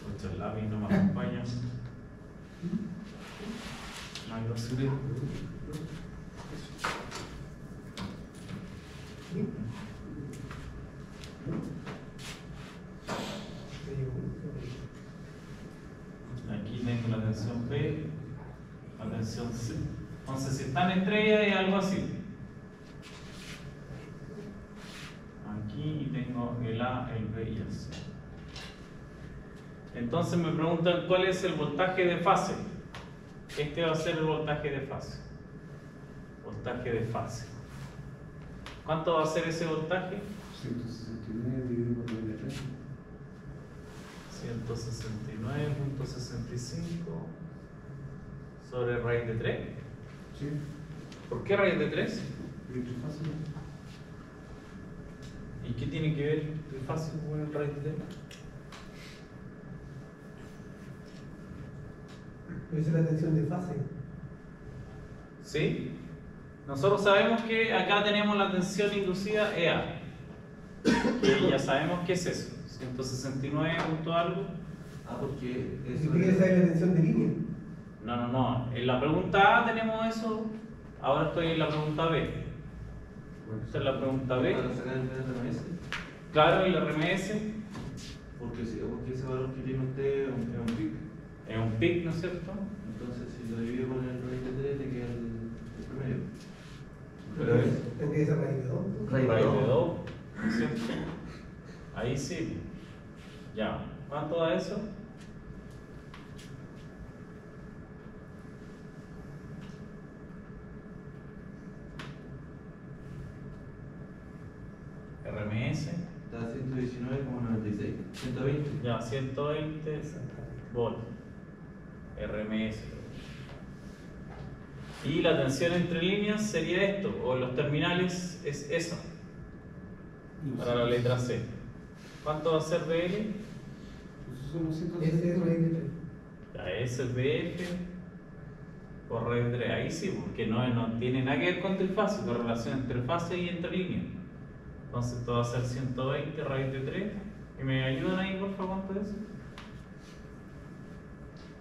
Mucho el lápiz no me acompaña. No hay basurero. Aquí tengo la tensión P, la tensión C. Entonces, si están estrellas es algo así. Aquí tengo el A, el B y el C. Entonces me preguntan cuál es el voltaje de fase. Este va a ser el voltaje de fase. Voltaje de fase. ¿Cuánto va a ser ese voltaje? 169 dividido por 93. 169.65 sobre raíz de 3. Sí. ¿Por qué raíz de 3? Y trifásico. ¿Y ¿Y qué tiene que ver el fase con el raíz de 3? Esa es la tensión de fase. ¿Sí? Nosotros sabemos que acá tenemos la tensión inducida EA, que ya sabemos qué es eso, 169 punto algo. Ah, porque Si eso quieres saber la tensión de línea. No. En la pregunta A tenemos eso, ahora estoy en la pregunta B. Esta es la pregunta B. para sacar el RMS. Claro, el RMS Porque ese valor que tiene usted es un pic. es un PIC, ¿no es cierto? Entonces, si lo divide por el raíz de 3, te queda el promedio. Pero es. Tendría que ser raíz de 2. Raíz de Raíz de 2. 2, ¿no es cierto? Ahí sí. Ya. ¿Cuánto da eso? RMS. Está a 119,96. 120. Ya, 120 volt. RMS. Y la tensión entre líneas sería esto, o en los terminales es eso, para la letra C. ¿Cuánto va a ser BL? Esos son los Ese es raíz de 3. Ya, S es BF por raíz de 3. Ahí sí, porque no tiene nada que ver con trifásico, relación entre fase y entre líneas. Entonces esto va a ser 120 raíz de 3. ¿Y me ayudan ahí, por favor, cuánto es eso?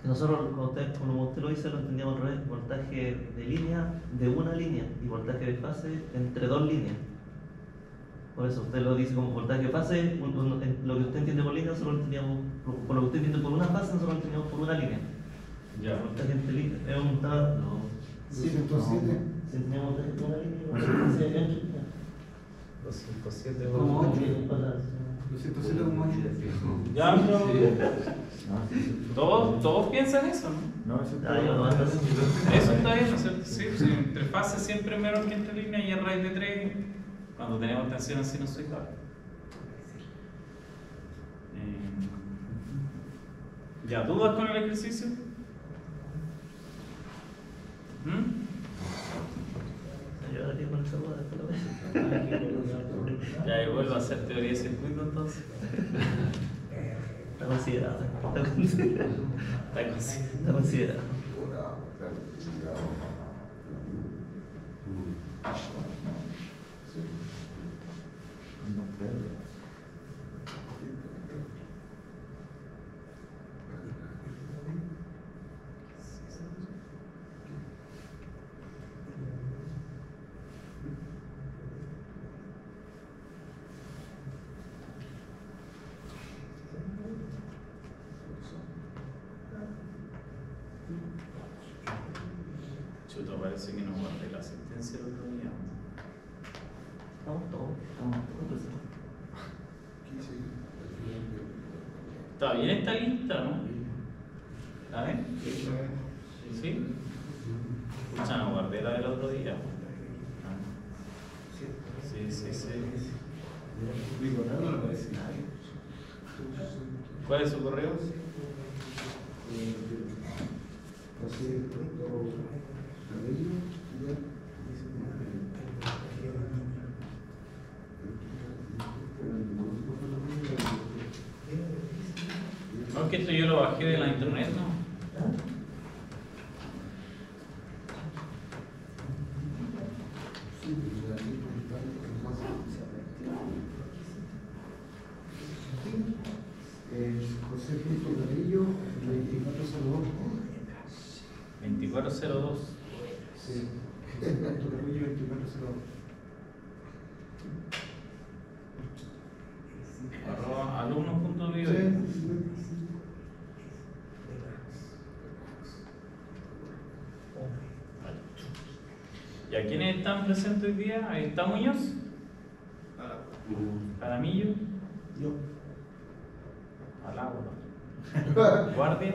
Nosotros, como usted lo dice, lo entendíamos al revés: voltaje de línea de una línea y voltaje de fase entre dos líneas. Por eso usted lo dice como voltaje de fase, lo que usted entiende por línea, nosotros lo entendíamos, por lo que usted entiende por una fase, nosotros lo entendíamos por una línea. Ya. Voltaje entre líneas es un No. 107. si entendíamos voltaje por una línea y voltaje entre líneas. 207 Como volts. 207,8. Ya, pero No, sí. todos piensan eso, ¿no? No, eso Ah, yo no, está. Eso está bien, ¿no es cierto? Sí, sí, entre fase siempre es menor que entre líneas y en raíz de 3 cuando tenemos tensión sinusoidal. ¿Ya dudas con el ejercicio? Yo daría con esa duda después lo veo. Ya, y vuelvo a hacer teoría de circuito entonces. Está considerado. Está considerado. Está considerado. Chuto, parece que no guardé la asistencia el otro día. Estamos todos presentes. Está bien esta lista, ¿no? ¿Está bien? ¿Sí? Pucha, no guardé la del otro día. Sí. ¿Cuál es su correo? No, es que esto yo lo bajé de la internet, ¿no? José Pinto Carrillo, 2402. 2402. Sí. Pinto Carrillo, 2402. @alumnos.vive. ¿Y a quiénes están presentes hoy día? Ahí está Muñoz, Jaramillo, Yo. al agua, Guardia,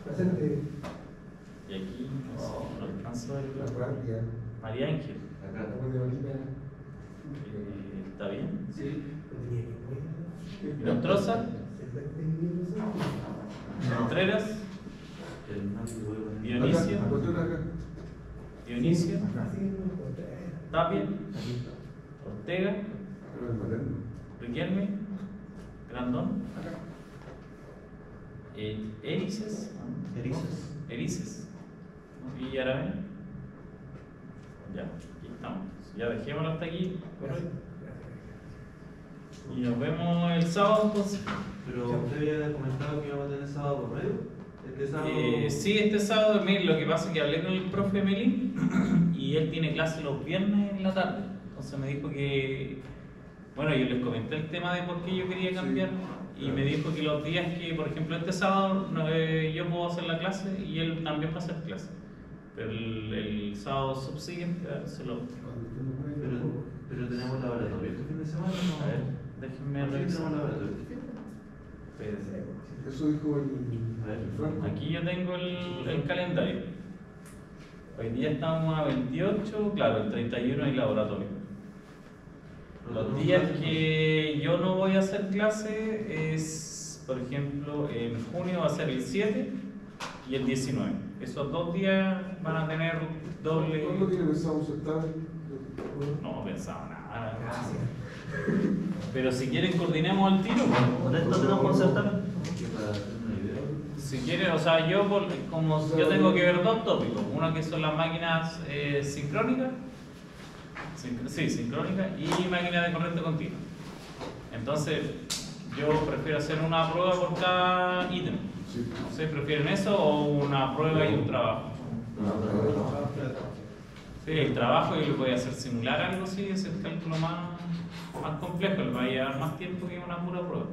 Presente. y aquí no alcanzo a La ver. guardia. María Ángel. Acá. La guardia marina. ¿Está bien? Sí. ¿Y Nostroza? Contreras, El Nancy lo voy a poner. Dionisio, Acá, acá. Dionisio, Acá. Tapia, Ortega, Pero el moderno. Riquelme, Grandón, Erices, y Aravena. Ya, aquí estamos. Ya dejémoslo hasta aquí. Y nos vemos el sábado entonces. Pero usted había comentado que íbamos a tener sábado por medio. Este sábado. Sí, este sábado, mire, lo que pasa es que hablé con el profe Melín y él tiene clase los viernes en la tarde. Entonces me dijo que, bueno, yo les comenté el tema de por qué yo quería cambiar y me dijo que los días que, por ejemplo, este sábado yo puedo hacer la clase y él también va a hacer clase. Pero el sábado subsiguiente se lo... Pero tenemos laboratorio este fin de semana, ¿no? A ver, déjenme Sí, revisar. tenemos laboratorio este fin de Espérense. Eso dijo el Franco. Aquí yo tengo el calendario. Hoy día estamos a 28, claro, el 31 hay laboratorio. Los días que yo no voy a hacer clase es, por ejemplo, en junio va a ser el 7 y el 19. Esos 2 días van a tener doble... ¿Cuándo tiene pensado sentar? No pensaba nada. Pero si quieren coordinemos al tiro. Con esto tenemos que concertar. para hacer una idea. Si quieren, o sea, yo tengo que ver 2 tópicos. Uno que son las máquinas sincrónicas. Sincrónicas y máquinas de corriente continua. Entonces, yo prefiero hacer una prueba por cada ítem. Sí. No sé, ¿prefieren eso o una prueba y un trabajo? Sí, el trabajo yo le voy a hacer simular algo, sí, es el cálculo más complejo, le va a llevar más tiempo que una pura prueba.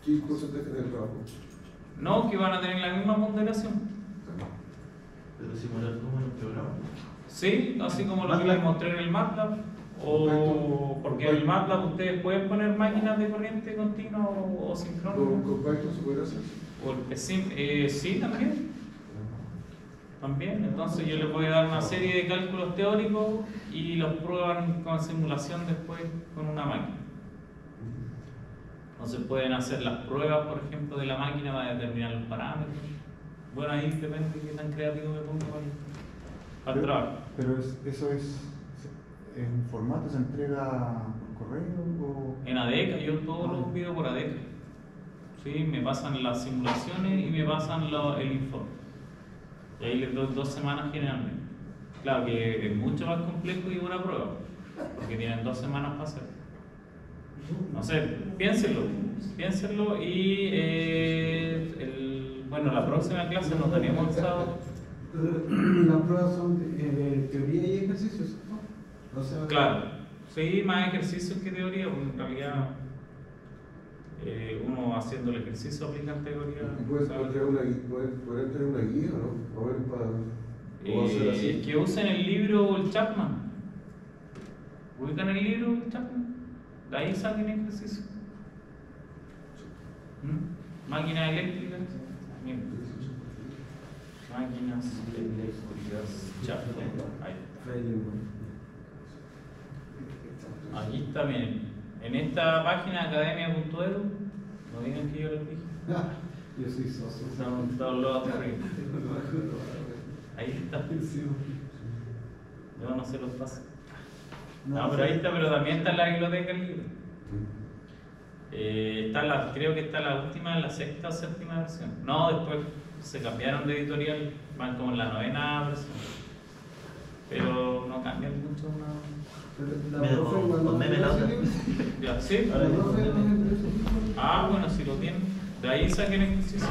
¿Qué porcentaje del trabajo? No, que van a tener la misma ponderación. Pero simular cómo en el programa. Sí, así como lo que les mostré en el MATLAB. O porque en el MATLAB ustedes pueden poner máquinas de corriente continua o sincrónica. ¿Con Python se puede hacer? O el PSIM, sí, también. También, entonces yo les voy a dar una serie de cálculos teóricos y los prueban con simulación después con una máquina. Entonces pueden hacer las pruebas, por ejemplo, de la máquina para determinar los parámetros. Bueno, ahí depende de qué tan creativo me pongo para el trabajo. Pero eso es en formato, se entrega por correo o... En ADECA, yo todo lo pido por ADECA. Sí, me pasan las simulaciones y me pasan el informe. Y ahí les doy 2 semanas generalmente. Claro que es mucho más complejo que una prueba, porque tienen 2 semanas para hacer. No sé, piénsenlo y bueno, la próxima clase nos tenemos el sábado. Las pruebas son de teoría y ejercicios, ¿no? O sea, Claro, sí, más ejercicios que teoría, porque en realidad uno haciendo el ejercicio aplica en teoría. ¿Puedes ¿sabes? tener una guía, no? A ver, o hacer así. Es que usen el libro el Chapman. ¿Ubican el libro el Chapman? De ahí saquen ejercicio. Máquinas eléctricas. Miren. Máquinas eléctricas Chapman. Ahí está. Aquí está, miren. En esta página academia.edu, no digan que yo les dije. Yo soy socio. Son todos de arriba. Ahí está. Yo no se los paso. No, pero ahí está, pero también está en la biblioteca el libro. Creo que está la última, la 6ª o 7ª versión. No, después se cambiaron de editorial, van como en la 9ª versión. Pero no cambian mucho. Con meme la otra. Ya, ¿sí? Ah, bueno, si lo tienen. De ahí saquen ejercicio.